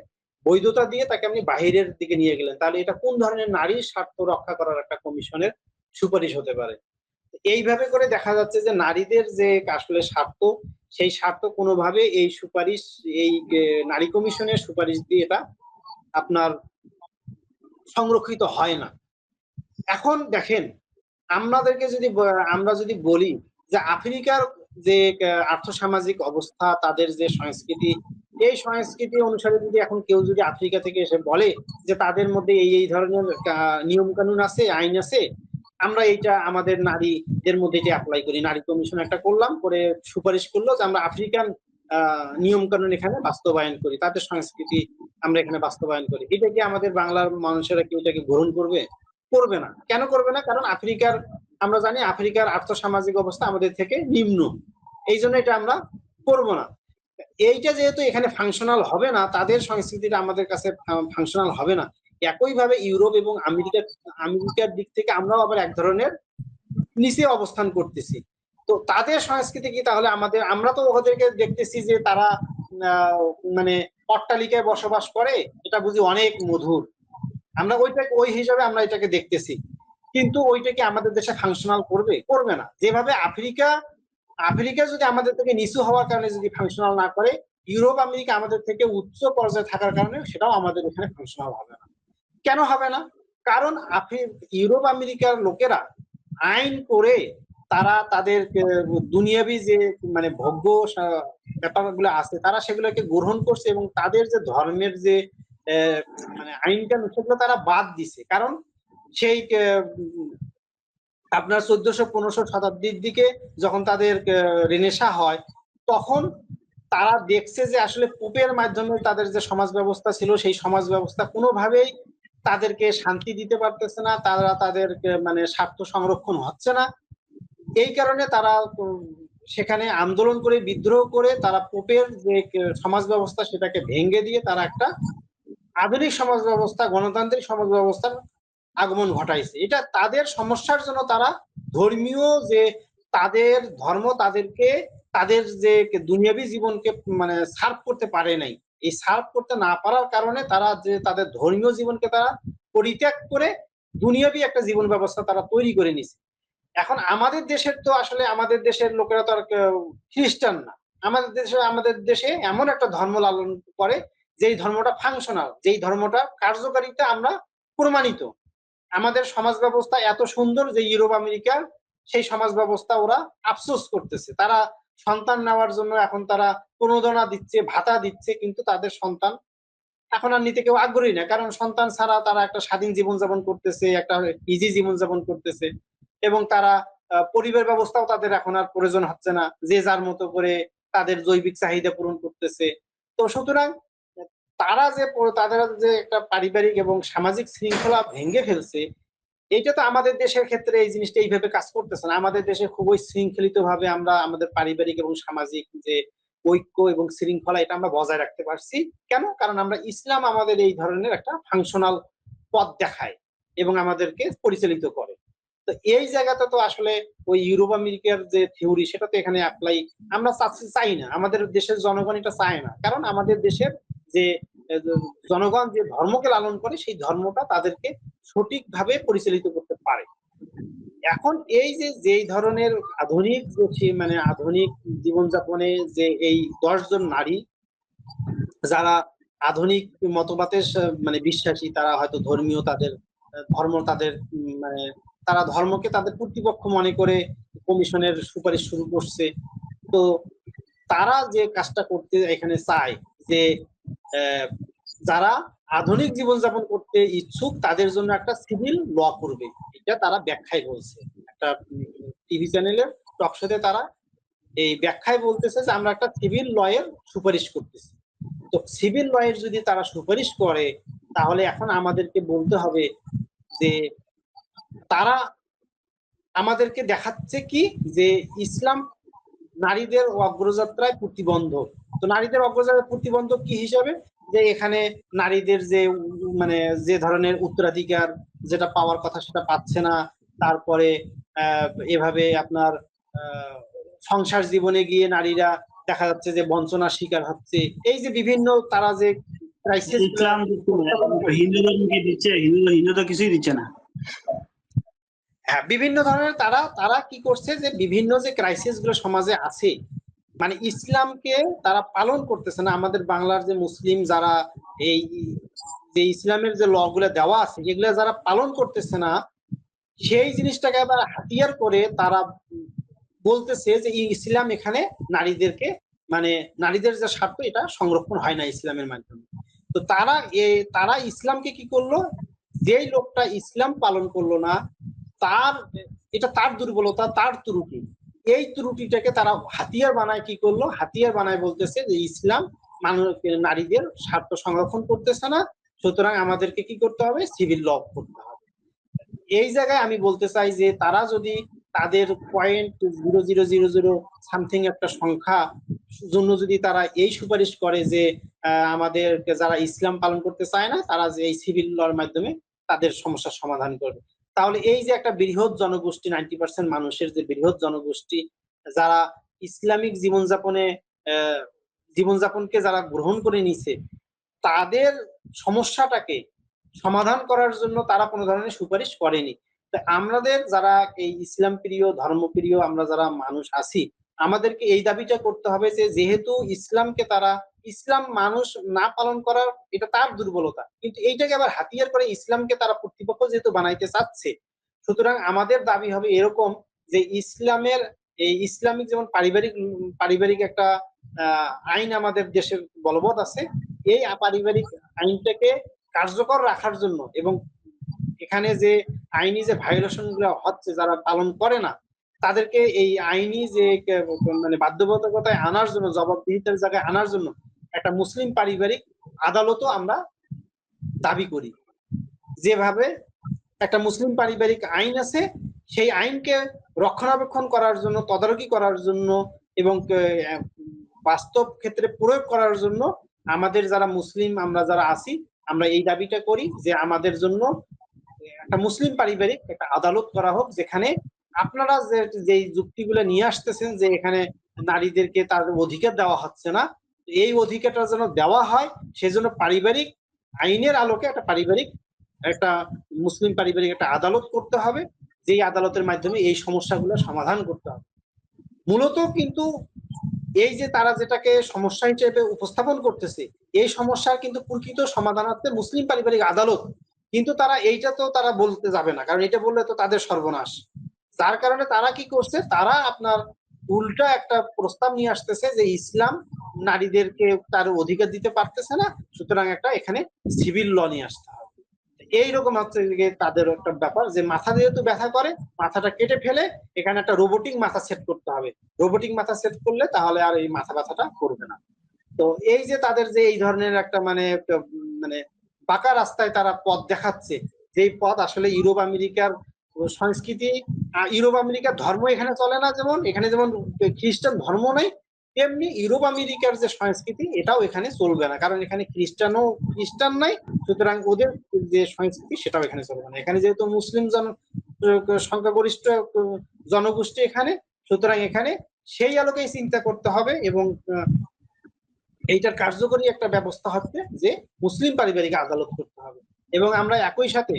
বৈধতা দিয়ে তাকে আপনি বাহিরের দিকে নিয়ে গেলেন। তাহলে এটা কোন ধরনের নারীর স্বার্থ রক্ষা করার একটা কমিশনের সুপারিশ হতে পারে? এইভাবে করে দেখা যাচ্ছে যে নারীদের যে আসলে স্বার্থ, সেই স্বার্থ কোনোভাবে এই সুপারিশ, এই নারী কমিশনের সুপারিশ দিয়ে এটা আপনার সংরক্ষিত হয় না। এখন দেখেন, আমরা যদি বলি যে আফ্রিকার যে আর্থসামাজিক অবস্থা, তাদের যে সংস্কৃতি, এই সংস্কৃতি অনুসারে যদি এখন কেউ যদি আফ্রিকা থেকে এসে বলে যে তাদের মধ্যে এই ধরনের নিয়ম কানুন আছে, আইন আছে, আমরা এইটা আমাদের নারীদের মধ্যে এটা অ্যাপ্লাই করি, নারী কমিশন একটা করলাম, করে সুপারিশ করলো যে আমরা আফ্রিকান নিয়ম কানুন এখানে বাস্তবায়ন করি, তাদের সংস্কৃতি আমরা এখানে বাস্তবায়ন করি, এটা কি আমাদের বাংলার মানুষেরা কি এটাকে গ্রহণ করবে? করবে না। কেন করবে না? কারণ আমরা জানি আফ্রিকার আর্থসামাজিক অবস্থা আমাদের থেকে নিম্ন, এই জন্য এটা আমরা করবো না। এইটা যেহেতু এখানে ফাংশনাল হবে না, তাদের সংস্কৃতিটা আমাদের কাছে ফাংশনাল হবে না। একইভাবে ইউরোপ এবং আমেরিকার দিক থেকে আমরাও আবার এক ধরনের নিচে অবস্থান করতেছি। তো তাদের সংস্কৃতি কি তাহলে আমরা তো ওদেরকে দেখতেছি যে তারা মানে অট্টালিকায় বসবাস করে, এটা বুঝি অনেক মধুর, আমরা ওই হিসাবে আমরা এটাকে দেখতেছি। কিন্তু ওইটা কি আমাদের দেশে ফাংশনাল করবে? করবে না। যেভাবে আফ্রিকা যদি আমাদের থেকে নিচু হওয়ার কারণে যদি ফাংশনাল না করে, ইউরোপ আমেরিকা আমাদের থেকে উচ্চ পর্যায়ে থাকার কারণে সেটাও আমাদের এখানে ফাংশনাল হবে না। কেন হবে না? কারণ ইউরোপ আমেরিকার লোকেরা আইন করে তারা তাদের দুনিয়াবি যে মানে ভোগ্য ব্যাপারগুলো আছে তারা সেগুলোকে গ্রহণ করছে, এবং তাদের যে ধর্মের যে মানে আইনটা সেগুলো তারা বাদ দিছে। কারণ সেই আপনার 1400-1500 শতাব্দীর দিকে যখন তাদের রেনেসা হয়, তখন তারা দেখছে যে আসলে পোপের মাধ্যমে তাদের যে সমাজ ব্যবস্থা ছিল সেই সমাজ ব্যবস্থা কোনোভাবেই তাদেরকে শান্তি দিতে পারতেছে না, তারা তাদের মানে স্বার্থ সংরক্ষণ হচ্ছে না। এই কারণে তারা সেখানে আন্দোলন করে বিদ্রোহ করে তারা পোপের যে সমাজ ব্যবস্থা সেটাকে ভেঙে দিয়ে তারা একটা আধুনিক সমাজ ব্যবস্থা, গণতান্ত্রিক সমাজ ব্যবস্থার আগমন ঘটাইছে। এটা তাদের সমস্যার জন্য তারা ধর্মীয় যে তাদের ধর্ম তাদেরকে তাদের যে দুনিয়াবী জীবনকে মানে সার্ভ করতে পারে নাই। এই সার্ভ করতে না পারার কারণে তারা যে তাদের ধর্মীয় জীবনকে তারা পরিত্যাগ করে দুনিয়াবী একটা জীবন ব্যবস্থা তারা তৈরি করে নিছে। এখন আমাদের দেশের তো আসলে আমাদের দেশের লোকেরা তো আর খ্রিস্টান না। আমাদের দেশে এমন একটা ধর্ম লালন করে যেই ধর্মটা ফাংশনাল, যেই ধর্মটা কার্যকারিতা আমরা প্রমাণিত। আমাদের সমাজ ব্যবস্থা এত সুন্দর যে ইউরোপ আমেরিকার সেই সমাজ ব্যবস্থা ওরা আফসোস করতেছে। তারা সন্তান নেওয়ার জন্য এখন তারা প্রণোদনা দিচ্ছে, ভাতা দিচ্ছে, কিন্তু তাদের সন্তান এখন আর নিতে কেউ আগ্রহী না। কারণ সন্তান ছাড়া তারা একটা স্বাধীন জীবনযাপন করতেছে, একটা ইজি জীবনযাপন করতেছে, এবং তারা পরিবার ব্যবস্থাও তাদের এখন আর প্রয়োজন হচ্ছে না, যে যার মতো করে তাদের জৈবিক চাহিদা পূরণ করতেছে। তো সুতরাং তাদের যে একটা পারিবারিক এবং সামাজিক শৃঙ্খলা ভেঙে ফেলছে, এইটা তো আমাদের দেশের ক্ষেত্রে এই জিনিসটা এইভাবে কাজ করতেছে না। আমাদের দেশে খুবই শৃঙ্খলিত ভাবে আমরা আমাদের পারিবারিক এবং সামাজিক যে ঐক্য এবং শৃঙ্খলা এটা আমরা বজায় রাখতে পারছি। কেন? কারণ আমরা ইসলাম আমাদের এই ধরনের একটা ফাংশনাল পথ দেখায় এবং আমাদেরকে পরিচালিত করে। তো এই জায়গাটা তো আসলে ওই ইউরোপ আমেরিকার যে থিওরি সেটা তো এখানে অ্যাপ্লাই আমরা চাই না, আমাদের দেশের জনগণ এটা চায় না। কারণ আমাদের দেশের যে জনগণ যে ধর্মকে লালন করে সেই ধর্মটা তাদেরকে সঠিকভাবে পরিচালিত করতে পারে। এখন এই যে যেই ধরনের আধুনিক মানে আধুনিক জীবনযাপনে যে এই 10 জন নারী যারা আধুনিক মতবাদের মানে বিশ্বাসী, তারা হয়তো ধর্মীয় তাদের ধর্ম তাদের মানে তারা ধর্মকে তাদের কর্তৃপক্ষ মনে করে কমিশনের সুপারিশ শুরু করছে। তো তারা যে কাজটা করতে এখানে চায় যে যারা আধুনিক জীবনযাপন করতে ইচ্ছুক তাদের জন্য একটা সিভিল ল করবে, এটা তারা ব্যাখ্যায় বলছে। একটা টিভি চ্যানেলের টক শোতে তারা এই ব্যাখ্যায় বলতেছে যে আমরা একটা সিভিল ল এর সুপারিশ করতেছি। তো সিভিল ল এর যদি তারা সুপারিশ করে, তাহলে এখন আমাদেরকে বলতে হবে যে তারা আমাদেরকে দেখাচ্ছে কি যে ইসলাম নারীদের অগ্রযাত্রায় প্রতিবন্ধক। তো নারীদের অগ্রযাত্রায় প্রতিবন্ধক কি হিসাবে? যে এখানে নারীদের যে মানে যে ধরনের উত্তরাধিকার যেটা পাওয়ার কথা সেটা পাচ্ছে না। তারপরে এভাবে আপনার সংসার জীবনে গিয়ে নারীরা দেখা যাচ্ছে যে বঞ্চনার শিকার হচ্ছে। এই যে বিভিন্ন তারা যে ক্রাইসিস ইসলাম হিন্দু ধর্ম কি দিচ্ছে? হিন্দু তো কিছুই দিচ্ছে না। হ্যাঁ, বিভিন্ন ধরনের তারা কি করছে যে বিভিন্ন যে ক্রাইসিস গুলো সমাজে আছে, মানে ইসলামকে তারা পালন করতেছে না। আমাদের বাংলার যে মুসলিম যারা এই যে ইসলামের যে ল গুলো দেওয়া আছে এগুলো যারা পালন করতেছে না, সেই জিনিসটাকে আবার হাতিয়ার করে তারা বলতেছে যে ইসলাম এখানে নারীদেরকে মানে নারীদের যে স্বার্থ এটা সংরক্ষণ হয় না ইসলামের মাধ্যমে। তো তারা ইসলামকে কি করলো, যেই লোকটা ইসলাম পালন করলো না এটা তার দুর্বলতা, তার ত্রুটি, এই ত্রুটিটাকে তারা হাতিয়ার বানায় কি করলো, হাতিয়ার বানায় বলতেছে যে ইসলাম নারীদের স্বার্থ সংরক্ষণ করতেছে না, সুতরাং আমাদেরকে কি করতে হবে, সিভিল ল করতে হবে। এই জায়গায় আমি বলতে চাই যে তারা যদি তাদের 0.0000 সামথিং একটা সংখ্যা জন্য যদি তারা এই সুপারিশ করে যে আমাদের যারা ইসলাম পালন করতে চায় না তারা যে এই সিভিল লর মাধ্যমে তাদের সমস্যার সমাধান করবে, তাহলে এই যে একটা বৃহৎ জনগোষ্ঠী 90% মানুষের যে বৃহৎ জনগোষ্ঠী যারা ইসলামিক জীবনযাপনে জীবনযাপনকে যারা গ্রহণ করে নিছে তাদের সমস্যাটাকে সমাধান করার জন্য তারা কোনো ধরনের সুপারিশ করেনি। তো আমাদের যারা এই ইসলাম প্রিয় ধর্মপ্রিয় আমরা যারা মানুষ আছি আমাদেরকে এই দাবিটা করতে হবে যে যেহেতু ইসলাম মানুষ না পালন করার এটা তার দুর্বলতা, কিন্তু এইটাকে আবার হাতিয়ার করে ইসলামকে তারা কর্তৃপক্ষ যেহেতু বানাইতে চাচ্ছে, সুতরাং আমাদের দাবি হবে এরকম যে এই ইসলামিক যেমন পারিবারিক একটা আইন আমাদের দেশের বলবৎ আছে, এই পারিবারিক আইনটাকে কার্যকর রাখার জন্য এবং এখানে যে আইনি যে ভায়োলেশন গুলো হচ্ছে যারা পালন করে না তাদেরকে এই আইনি যে মানে বাধ্যবাধকতায় আনার জন্য, জবাবদিহিতার জায়গায় আনার জন্য একটা মুসলিম পারিবারিক আদালতও আমরা দাবি করি। যেভাবে একটা মুসলিম পারিবারিক আইন আছে সেই আইনকে রক্ষণাবেক্ষণ করার জন্য, তদারকি করার জন্য এবং বাস্তব ক্ষেত্রে প্রয়োগ করার জন্য আমাদের যারা মুসলিম আমরা যারা আছি আমরা এই দাবিটা করি যে আমাদের জন্য একটা মুসলিম পারিবারিক একটা আদালত করা হোক, যেখানে আপনারা যে যুক্তিগুলো নিয়ে আসতেছেন যে এখানে নারীদেরকে তার অধিকার দেওয়া হচ্ছে না, এই অধিকারটা যেন দেওয়া হয় সেজন্য পারিবারিক আইনের আলোকে একটা মুসলিম পারিবারিক একটা আদালত করতে হবে, যেই আদালতের মাধ্যমে এই সমস্যাগুলো সমাধান করতে হবে। মূলত কিন্তু এই যে তারা যেটাকে সমস্যা হিসেবে উপস্থাপন করতেছে এই সমস্যার কিন্তু প্রকৃত সমাধানার্থে মুসলিম পারিবারিক আদালত, কিন্তু তারা বলতে যাবে না, কারণ এটা বললে তো তাদের সর্বনাশ। যার কারণে তারা কি করছে, তারা আপনার উল্টা একটা প্রস্তাব নিয়ে আসতেছে যে ইসলাম নারীদেরকে তার অধিকার দিতে পারতেছে না, সুতরাং একটা এখানে সিভিল ল নিয়ে আসতে হবে। এইরকম হচ্ছে তাদের একটা ব্যাপার যে মাথা যেহেতু ব্যথা করে মাথাটা কেটে ফেলে এখানে একটা রোবোটিক মাথা সেট করতে হবে, রোবোটিক মাথা সেট করলে তাহলে আর এই মাথা ব্যথাটা করবে না। তো এই যে তাদের যে এই ধরনের একটা মানে বাঁকা রাস্তায় তারা পথ দেখাচ্ছে, যেই পথ আসলে ইউরোপ আমেরিকার সংস্কৃতি, ইউরোপ আমেরিকার ধর্ম এখানে চলে না, যেমন এখানে যেমন খ্রিস্টান ধর্ম নেই তেমনি ইউরোপ আমেরিকার যে সংস্কৃতি এটাও এখানে চলবে না, কারণ এখানে খ্রিস্টান নাই, সুতরাং ওদের যে সংস্কৃতি সেটাও এখানে চলবে না। এখানে যেহেতু মুসলিম সংখ্যাগরিষ্ঠ জনগোষ্ঠী এখানে, সুতরাং এখানে সেই আলোকেই চিন্তা করতে হবে এবং এইটার কার্যকরী একটা ব্যবস্থা হচ্ছে যে মুসলিম পারিবারিক আদালত করতে হবে। এবং আমরা একই সাথে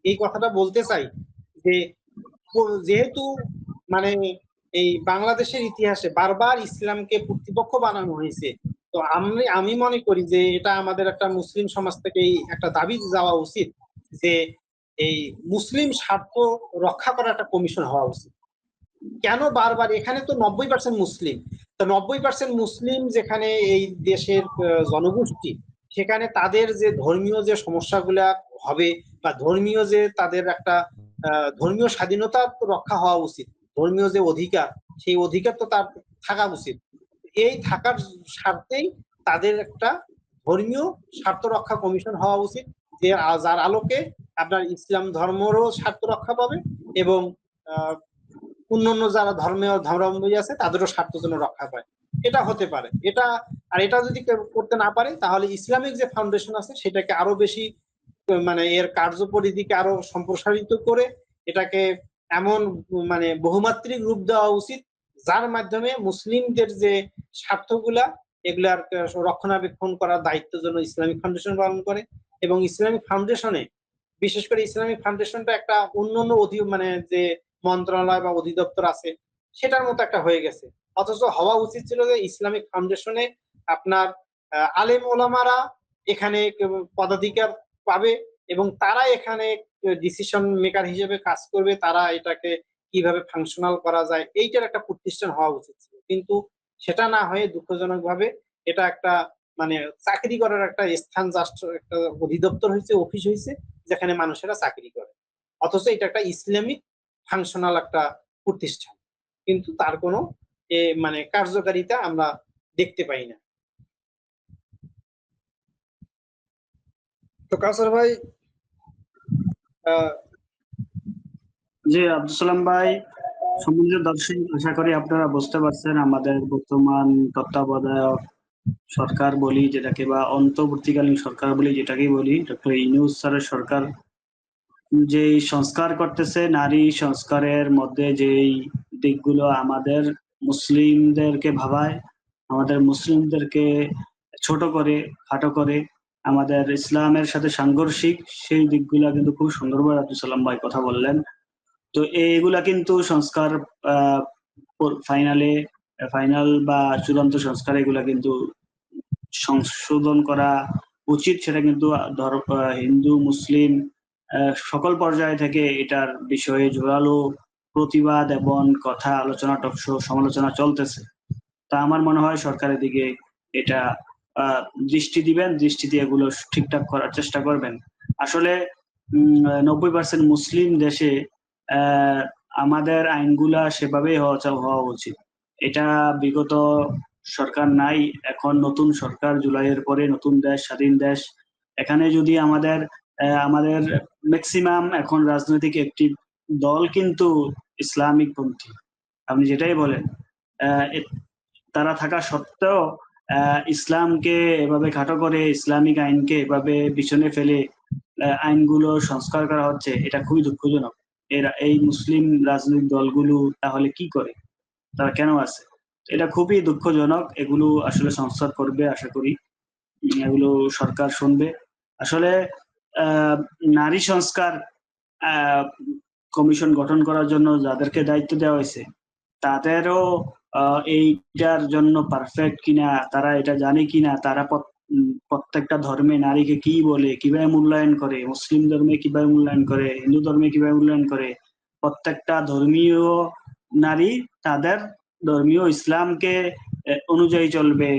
এই কথাটা বলতে চাই যে যেহেতু মানে এই বাংলাদেশের ইতিহাসে বারবার ইসলামকে প্রতিপক্ষ বানানো হয়েছে, তো আমি মনে করি যে এটা আমাদের একটা মুসলিম সমাজ থেকে একটা দাবি যাওয়া উচিত যে এই মুসলিম স্বার্থ রক্ষা করার একটা কমিশন হওয়া উচিত। কেন বারবার এখানে তো 90% মুসলিম, তো 90% মুসলিম যেখানে এই দেশের জনগোষ্ঠী, সেখানে তাদের যে ধর্মীয় যে সমস্যাগুলা হবে বা ধর্মীয় যে তাদের একটা ধর্মীয় স্বাধীনতা তো রক্ষা হওয়া উচিত, ধর্মীয় যে অধিকার সেই অধিকার তো তার থাকা উচিত। এই থাকার স্বার্থেই তাদের একটা ধর্মীয় স্বার্থ রক্ষা কমিশন হওয়া উচিত, যে যার আলোকে আপনার ইসলাম ধর্মেরও স্বার্থ রক্ষা পাবে এবং অন্যান্য যারা ধর্মাবলম্বী আছে তাদেরও স্বার্থ যেন রক্ষা পায়, এটা হতে পারে। এটা যদি করতে না পারে তাহলে ইসলামিক যে ফাউন্ডেশন আছে সেটাকে আরো বেশি মানে এর কার্যপরিধিকে আরো সম্প্রসারিত করে এটাকে এমন মানে বহুমাত্রিক রূপ দেওয়া উচিত যার মাধ্যমে মুসলিমদের যে স্বার্থগুলা এগুলার রক্ষণাবেক্ষণ করার দায়িত্ব যেন ইসলামিক ফাউন্ডেশন পালন করে। এবং ইসলামিক ফাউন্ডেশনে বিশেষ করে ইসলামিক ফাউন্ডেশনটা একটা অন্যান্য মানে যে মন্ত্রণালয় বা অধিদপ্তর আছে সেটার মতো একটা হয়ে গেছে, অথচ হওয়া উচিত ছিল যে ইসলামিক ফাউন্ডেশনে আপনার আলেম ওলামারা এখানে পদাধিকার পাবে এবং তারা এখানে ডিসিশন মেকার হিসেবে কাজ করবে, তারা এটাকে কিভাবে ফাংশনাল করা যায় এইটার একটা প্রতিষ্ঠান হওয়া উচিত ছিল। কিন্তু সেটা না হয়ে দুঃখজনক ভাবে এটা একটা মানে চাকরি করার একটা স্থান, জাস্ট একটা অধিদপ্তর হয়েছে, অফিস হয়েছে যেখানে মানুষেরা চাকরি করে, অথচ এটা একটা ইসলামিক ফাংশনাল একটা প্রতিষ্ঠান, কিন্তু তার কোনো মানে কার্যকারিতা আমরা দেখতে পাই না। তো কাউসার ভাই, জি আব্দুল সালাম ভাই, সম্মানিত দর্শক, আশা করি আপনারা বুঝতে পারছেন আমাদের বর্তমান তত্ত্বাবধায়ক সরকার বলি যেটাকে বা অন্তর্বর্তীকালীন সরকার বলি যেটাকে বলি, ডক্টর ইউনূস স্যারের সরকার যে সংস্কার করতেছে, নারী সংস্কারের মধ্যে যেই দিকগুলো আমাদের মুসলিমদেরকে ভাবায় আমাদের মুসলিমদেরকে ছোট করে, খাটো করে, আমাদের ইসলামের সাথে সাংঘর্ষিক সেই দিকগুলা কিন্তু খুব সুন্দরভাবে আব্দুল সালাম ভাই কথা বললেন। তো এইগুলা কিন্তু সংস্কার ফাইনাল বা চূড়ান্ত সংস্কার এগুলা কিন্তু সংশোধন করা উচিত। সেটা কিন্তু হিন্দু মুসলিম সকল পর্যায়ে থেকে এটার বিষয়ে জোরালো প্রতিবাদ এবং কথা আলোচনা, টকশো, সমালোচনা চলতেছে। তা আমার মনে হয় সরকারের দিকে এটা দৃষ্টি দিবেন, দৃষ্টি দিয়ে এগুলো ঠিকঠাক করার চেষ্টা করবেন। আসলে 90% মুসলিম দেশে আমাদের আইনগুলা সেভাবেই হওয়া উচিত। এটা বিগত সরকার নাই, এখন নতুন সরকার, জুলাইয়ের পরে নতুন দেশ, স্বাধীন দেশ। এখানে যদি আমাদের ম্যাক্সিমাম এখন রাজনৈতিক একটি দল কিন্তু ইসলামিক পন্থী, আপনি যেটাই বলেন, তারা থাকা সত্ত্বেও ইসলামকে এভাবে খাটো করে, ইসলামিক আইনকে এভাবে পিছনে ফেলে আইনগুলো সংস্কার করা হচ্ছে, এটা খুবই দুঃখজনক। এই মুসলিম রাজনৈতিক দলগুলো তাহলে কি করে, তারা কেন আছে? এটা খুবই দুঃখজনক। এগুলো আসলে সংস্কার করবে আশা করি, এগুলো সরকার শুনবে। আসলে নারী সংস্কার কমিশন গঠন করার জন্য যাদেরকে দায়িত্ব দেওয়া হয়েছে তাদেরও এইটার জন্য পারফেক্ট কিনা, তারা এটা জানে কিনা, তারা প্রত্যেকটা ধর্মে নারীকে কি বলে, কিভাবে মূল্যায়ন করে, মুসলিম ধর্মে কিভাবে মূল্যায়ন করে, হিন্দু ধর্মে কিভাবে মূল্যায়ন করে, প্রত্যেকটা ধর্মীয় নারী তাদের ধর্মীয় ইসলামকে অনুযায়ী চলবে,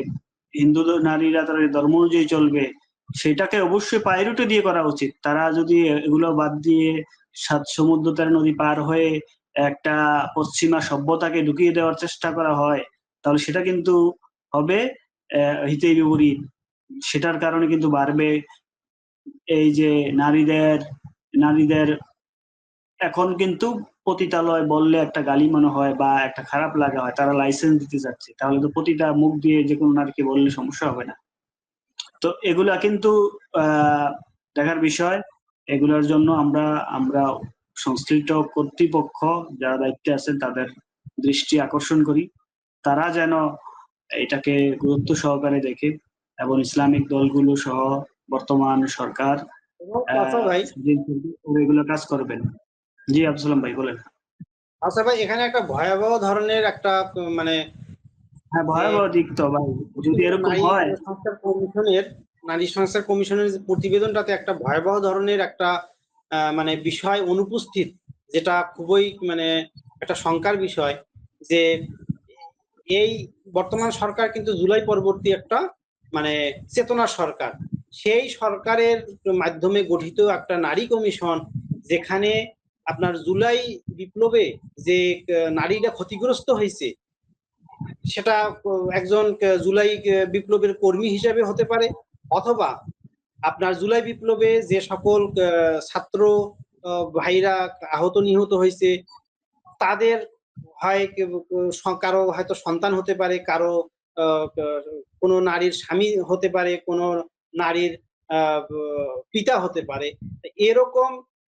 হিন্দু নারীরা তাদের ধর্ম অনুযায়ী চলবে, সেটাকে অবশ্যই প্রায়োরিটি দিয়ে করা উচিত। তারা যদি এগুলো বাদ দিয়ে 7 সমুদ্র 13 নদী পার হয়ে একটা পশ্চিমা সভ্যতাকে ঢুকিয়ে দেওয়ার চেষ্টা করা হয়, তাহলে সেটা কিন্তু হবে হিতে বিপরীত। সেটার কারণে কিন্তু বাড়বে এই যে নারীদের এখন কিন্তু পতিতালয় বললে একটা গালি মনে হয় বা একটা খারাপ লাগা হয়, তারা লাইসেন্স দিতে যাচ্ছে, তাহলে তো প্রতিটা মুখ দিয়ে যে কোনো নারীকে বললে সমস্যা হবে না। তো এগুলা কিন্তু দেখার বিষয়। এগুলোর জন্য আমরা সংশ্লিষ্ট কর্তৃপক্ষ যারা দায়িত্বে আছেন তাদের দৃষ্টি আকর্ষণ করি, তারা যেন এটাকে গুরুত্ব সহকারে দেখে এবং ইসলামিক দলগুলো সহ বর্তমান সরকার এবং আচ্ছা ভাই, এগুলো কাজ করবেন। জি আব্দুল সালাম ভাই বলেন। আচ্ছা ভাই, এখানে একটা ভয়াবহ ধরনের একটা মানে হ্যাঁ, যে ভয়াবহ দিক তো ভাই, যদি এরকম নারী হয়। সংস্কার কমিশনের নারী সংস্কার কমিশনের যে প্রতিবেদনটাতে একটা ভয়াবহ ধরনের একটা মানে বিষয় অনুপস্থিত, যেটা খুবই মানে একটা শঙ্কার বিষয়, যে এই বর্তমান সরকার কিন্তু জুলাই পরবর্তী একটা মানে চেতনা সরকার। সেই সরকারের মাধ্যমে গঠিত একটা নারী কমিশন, যেখানে আপনার জুলাই বিপ্লবে যে নারীরা ক্ষতিগ্রস্ত হয়েছে, সেটা একজন জুলাই বিপ্লবের কর্মী হিসেবে হতে পারে, অথবা আপনার জুলাই বিপ্লবে যে সকল ছাত্র ভাইরা আহত নিহত হয়েছে, তাদের হয় কারো হয়তো সন্তান হতে পারে, কারো কোনো নারীর স্বামী হতে পারে, কোনো নারীর পিতা হতে পারে। এরকম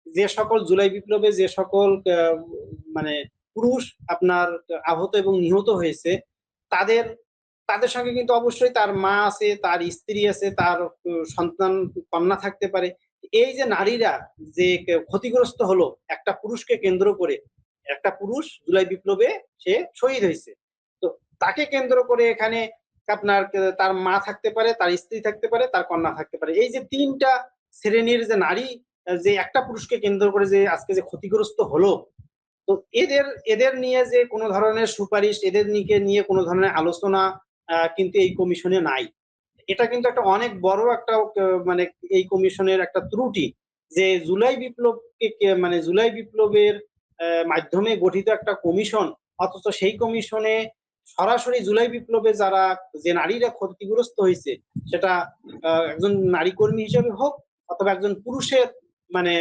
যে সকল জুলাই বিপ্লবে যে সকল মানে পুরুষ আপনার আহত এবং নিহত হয়েছে, তাদের তাদের সঙ্গে কিন্তু অবশ্যই তার মা আছে, তার স্ত্রী আছে, তার সন্তান কন্যা থাকতে পারে। এই যে নারীরা যে ক্ষতিগ্রস্ত হলো একটা পুরুষকে কেন্দ্র করে, একটা পুরুষ জুলাই বিপ্লবে সে শহীদ হয়েছে, তো তাকে কেন্দ্র করে এখানে আপনার তার মা থাকতে পারে, তার স্ত্রী থাকতে পারে, তার কন্যা থাকতে পারে। এই যে তিনটা শ্রেণীর যে নারী, যে একটা পুরুষকে কেন্দ্র করে যে আজকে যে ক্ষতিগ্রস্ত হলো, তো এদের এদের নিয়ে যে কোনো ধরনের সুপারিশ, এদের নিয়ে কোনো ধরনের আলোচনা কিন্তু এই কমিশনে নাই। এটা কিন্তু একটা অনেক বড় একটা মানে এই কমিশনের একটা ত্রুটি, যে জুলাই বিপ্লবকে মানে জুলাই বিপ্লবের মাধ্যমে গঠিত একটা কমিশন, অথচ সেই কমিশনে সরাসরি জুলাই বিপ্লবে যারা যে নারীরা ক্ষতিগ্রস্ত হয়েছে, সেটা একজন নারী কর্মী হিসেবে হোক অথবা একজন পুরুষের মানে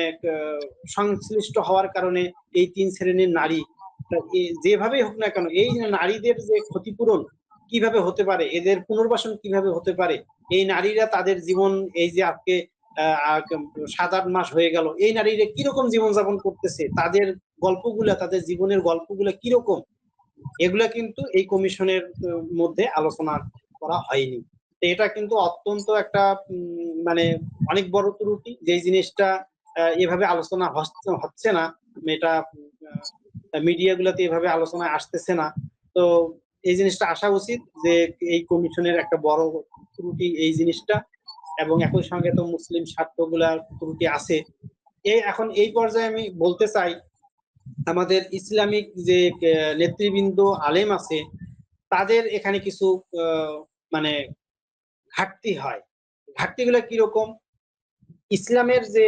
সংশ্লিষ্ট হওয়ার কারণে এই তিন শ্রেণীর নারী যেভাবেই হোক না কেন, এই নারীদের যে ক্ষতিপূরণ কিভাবে হতে পারে, এদের পুনর্বাসন কিভাবে হতে পারে, এই নারীরা তাদের জীবন এই যে আজকে 7-8 মাস হয়ে গেল, এই নারীরা কিরকম জীবনযাপন করতেছে, তাদের গল্পগুলা, তাদের জীবনের গল্পগুলা কিরকম, এগুলা কিন্তু এই কমিশনের মধ্যে আলোচনা করা হয়নি। এটা কিন্তু অত্যন্ত একটা মানে অনেক বড় ত্রুটি, যে জিনিসটা এভাবে আলোচনা হচ্ছে না, এটা মিডিয়া গুলাতে এভাবে আলোচনায় আসতেছে না। তো এই জিনিসটা আসা উচিত যে এই কমিশনের একটা বড় ত্রুটি এই জিনিসটা, এবং একই সঙ্গে তো মুসলিম স্বার্থগুলার ত্রুটি আছে। এখন এই পর্যায়ে আমি বলতে চাই, আমাদের ইসলামিক যে নেতৃবৃন্দ আলেম আছে, তাদের এখানে কিছু মানে ঘাটতি হয়। ঘাটতিগুলো কিরকম? ইসলামের যে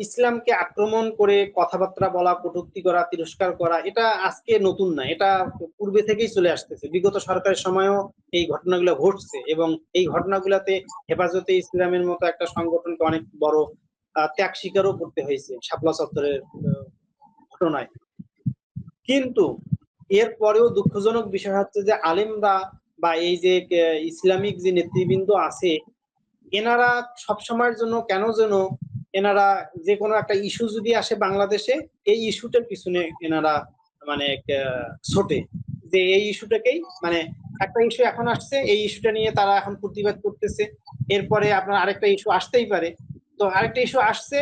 ইসলামকে আক্রমণ করে কথাবার্তা বলা, কটূক্তি করা, তিরস্কার করা, এটা আজকে নতুন না, এটা পূর্বে থেকেই চলে আসতেছে। বিগত সরকারের সময়ও এই ঘটনাগুলো ঘটছে, এবং এই ঘটনাগুলোতে হেফাজতে ইসলামের মতো একটা সংগঠনকে অনেক বড় ত্যাগ স্বীকারও করতে হয়েছে শাপলা চত্বরের ঘটনায়। কিন্তু এর পরেও দুঃখজনক বিষয় হচ্ছে যে আলেমরা বা এই যে ইসলামিক যে নেতৃবৃন্দ আছে, এনারা সবসময়ের জন্য কেন যেন এনারা যে কোনো একটা ইস্যু যদি আসে বাংলাদেশে, এই ইস্যুটার পিছনে এনারা মানে ছোটে, যে এই ইস্যুটাকেই মানে একটা ইস্যু এখন আসছে, এই ইস্যুটা নিয়ে তারা এখন প্রতিবাদ করতেছে, এরপরে আপনার আরেকটা ইস্যু আসতেই পারে, তো আরেকটা ইস্যু আসছে,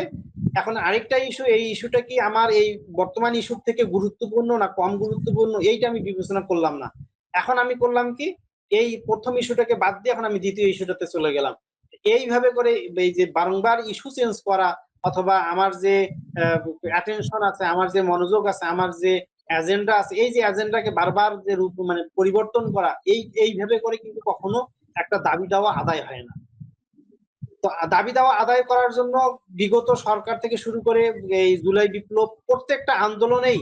এখন আরেকটা ইস্যু, এই ইস্যুটা কি আমার এই বর্তমান ইস্যুর থেকে গুরুত্বপূর্ণ না কম গুরুত্বপূর্ণ, এইটা আমি বিবেচনা করলাম না। এখন আমি করলাম কি, এই প্রথম ইস্যুটাকে বাদ দিয়ে এখন আমি দ্বিতীয় ইস্যুটাতে চলে গেলাম। এইভাবে করে এই যে বারংবার ইস্যু চেঞ্জ করা, অথবা আমার যে অ্যাটেনশন আছে, আমার যে মনোযোগ আছে, আমার যে এজেন্ডা আছে, এই যে এজেন্ডাকে বারবার যে রূপ মানে পরিবর্তন করা, এইভাবে করে কিন্তু কখনো একটা দাবি দেওয়া আদায় হয় না। তো দাবি দেওয়া আদায় করার জন্য বিগত সরকার থেকে শুরু করে এই জুলাই বিপ্লব প্রত্যেকটা আন্দোলনেই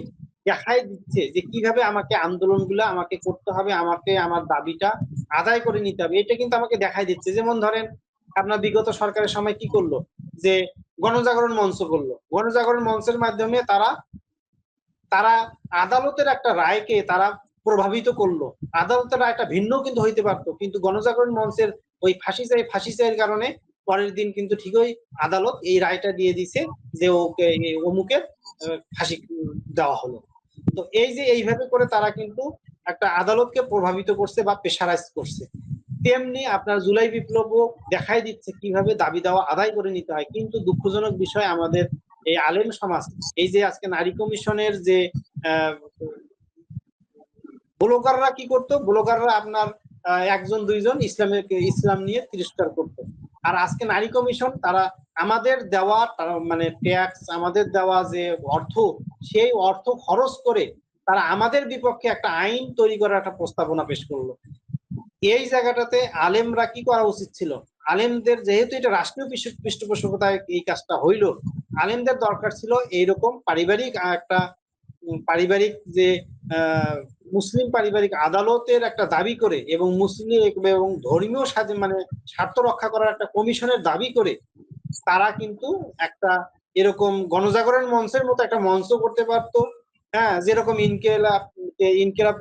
দেখাই দিচ্ছে যে কিভাবে আমাকে আন্দোলনগুলো আমাকে করতে হবে, আমাকে আমার দাবিটা আদায় করে নিতে হবে, এটা কিন্তু আমাকে দেখাই দিচ্ছে। যেমন ধরেন, আপনার বিগত সরকারের সময় কি করলো, যে গণজাগরণ মঞ্চ করলো, গণজাগরণ মঞ্চের মাধ্যমে তারা তারা আদালতের একটা রায়কে তারা প্রভাবিত করলো। আদালতের রায়টা ভিন্ন কিন্তু হইতে পারতো, কিন্তু গণজাগরণ মঞ্চের ওই ফাঁসি চাইয়ের কারণে পরের দিন কিন্তু ঠিকই আদালত এই রায়টা দিয়ে দিছে যে ওকে অমুকের ফাঁসি দেওয়া হলো। তো এই যে এইভাবে করে তারা কিন্তু একটা আদালতকে প্রভাবিত করছে বা প্রেশারাইজ করছে। তেমনি আপনার জুলাই বিপ্লবও দেখাই দিচ্ছে কিভাবে দাবি দেওয়া আদায় করে নিতে হয়। কিন্তু দুঃখজনক বিষয়, আমাদের এই আলেম সমাজ, এই যে আজকে নারী কমিশনের যে ব্লগাররা কি করতো, ব্লগাররা আপনার একজন দুইজন ইসলাম নিয়ে তিরস্কার করতো। আর আজকে নারী কমিশন তারা আমাদের দেওয়া মানে ট্যাক্স, আমাদের দেওয়া যে অর্থ, সেই অর্থ খরচ করে তারা আমাদের বিপক্ষে একটা আইন তৈরি করার একটা প্রস্তাবনা পেশ করলো। এই জায়গাটাতে আলেমরা কি করা উচিত ছিল? আলেমদের, যেহেতু এটা রাষ্ট্রীয় পৃষ্ঠপোষকতায় এই কাজটা হইল, আলেমদের দরকার ছিল এইরকম পারিবারিক যে মুসলিম পারিবারিক আদালতের একটা দাবি করে, এবং মুসলিম এবং ধর্মীয় স্বাধীন মানে স্বার্থ রক্ষা করার একটা কমিশনের দাবি করে তারা কিন্তু একটা এরকম গণজাগরণ মঞ্চের মতো একটা মঞ্চ করতে পারতো। হ্যাঁ, যেরকম ইনকিলাব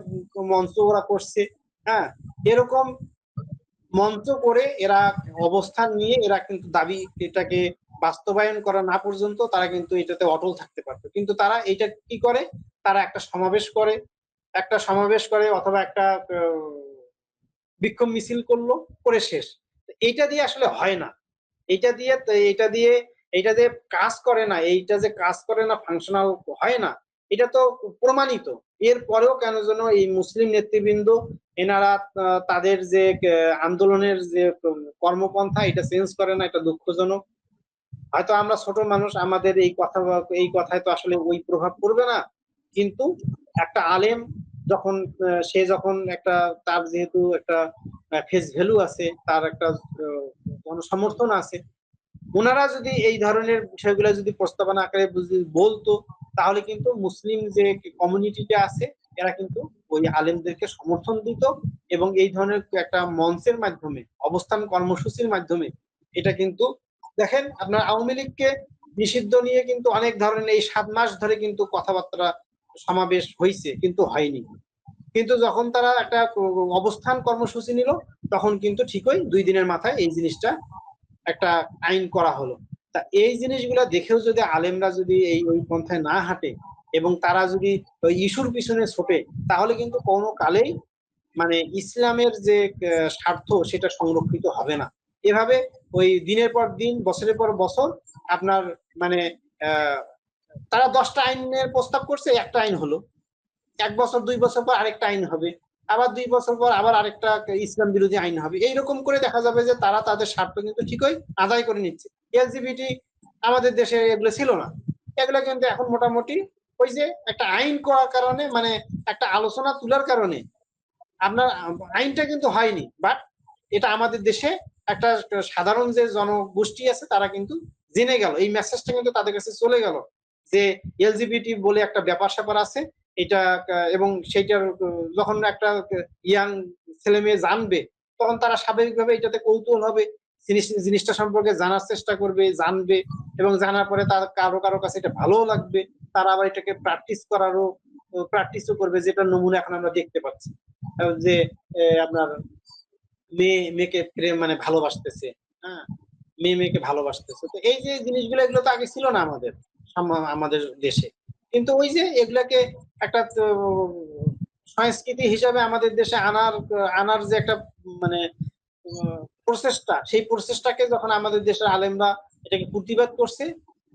মঞ্চ ওরা করছে, হ্যাঁ, এরকম মঞ্চ করে এরা অবস্থান নিয়ে এরা কিন্তু দাবি এটাকে বাস্তবায়ন করা না পর্যন্ত তারা কিন্তু এটাতে অটল থাকতে পারতো। কিন্তু তারা এটা কি করে, তারা একটা সমাবেশ করে অথবা একটা বিক্ষোভ মিছিল করলো, করে শেষ। এইটা দিয়ে আসলে হয় না, এইটা দিয়ে এইটা যে কাজ করে না, এইটা যে কাজ করে না, ফাংশনাল হয় না, এটা তো প্রমাণিত। এরপরেও কেন যেন এই মুসলিম নেতৃবৃন্দ এনারা তাদের যে আন্দোলনের যে কর্মপন্থা, এটা চেঞ্জ করে না, এটা দুঃখজনক। হয়তো আমরা ছোট মানুষ, আমাদের এই কথায় তো আসলে ওই প্রভাব পড়বে না, কিন্তু একটা আলেম যখন সে যখন একটা, তার যেহেতু একটা ফেস ভ্যালু আছে, তার একটা জনসমর্থন আছে, ওনারা যদি এই ধরনের বিষয়গুলো যদি প্রস্তাবনা আকারে বলতো, তাহলে কিন্তু মুসলিম যে কমিউনিটিটা আছে এরা কিন্তু ওই আলেমদেরকে সমর্থন দিত, এবং এই ধরনের একটা মঞ্চের মাধ্যমে, অবস্থান কর্মসূচির মাধ্যমে, এটা কিন্তু দেখেন, আপনার আওয়ামী লীগকে নিষিদ্ধ নিয়ে কিন্তু অনেক ধরনের এই 7 মাস ধরে কিন্তু কথাবার্তা সমাবেশ হয়েছে, কিন্তু হয়নি। কিন্তু যখন তারা একটা অবস্থান কর্মসূচি নিল, তখন কিন্তু ঠিকই 2 দিনের মাথায় এই জিনিসটা একটা আইন করা হলো। তা এই জিনিসগুলা দেখেও যদি আলেমরা যদি ওই পন্থায় না হাঁটে, এবং তারা যদি ওই ইস্যুর পিছনে ছোটে, তাহলে কিন্তু কোনো কালেই মানে ইসলামের যে স্বার্থ সেটা সংরক্ষিত হবে না। এভাবে ওই দিনের পর দিন, বছরের পর বছর আপনার মানে তারা 10টা আইনের প্রস্তাব করছে, একটা আইন হলো। 1 বছর 2 বছর পর আরেকটা আইন হবে, আবার 2 বছর পর আবার আরেকটা ইসলাম বিরোধী আইন হবে। এইরকম করে দেখা যাবে যে তারা তাদের স্বার্থ কিন্তু ঠিকই আদায় করে নিচ্ছে। এলজিবিটি আমাদের দেশে এগুলো ছিল না, এগুলো কিন্তু এখন মোটামুটি ওই যে একটা আইন করার কারণে, মানে একটা আলোচনা তোলার কারণে আপনার আইনটা কিন্তু হয়নি, বাট এটা আমাদের দেশে একটা সাধারণ যে জনগোষ্ঠী আছে তারা কিন্তু জেনে গেল, এই মেসেজটা কিন্তু তাদের কাছে চলে গেল যে এলজিবিটি বলে একটা ব্যাপার স্যাপার আছে এটা। এবং সেইটার যখন একটা ইয়াং ছেলে মেয়ে জানবে, তখন তারা স্বাভাবিকভাবে এটাতে কৌতূহল হবে, জিনিসটা সম্পর্কে জানার চেষ্টা করবে, জানবে, এবং জানার পরে তার কারো কারো কাছে এটা ভালোও লাগবে, তারা আবার এটাকে প্র্যাকটিসও করবে, যেটা নমুনা এখন আমরা দেখতে পাচ্ছি যে আপনার মেয়েকে প্রেম মানে ভালোবাসতেছে, হ্যাঁ, মেয়েকে ভালোবাসতেছে। তো এই যে জিনিসগুলো, এগুলো তো আগে ছিল না আমাদের দেশে, কিন্তু ওই যে এগুলাকে একটা সংস্কৃতি হিসাবে আমাদের দেশে আনার যে একটা মানে প্রচেষ্টা, সেই প্রচেষ্টাকে যখন আমাদের দেশের আলেমরা এটাকে প্রতিবাদ করছে,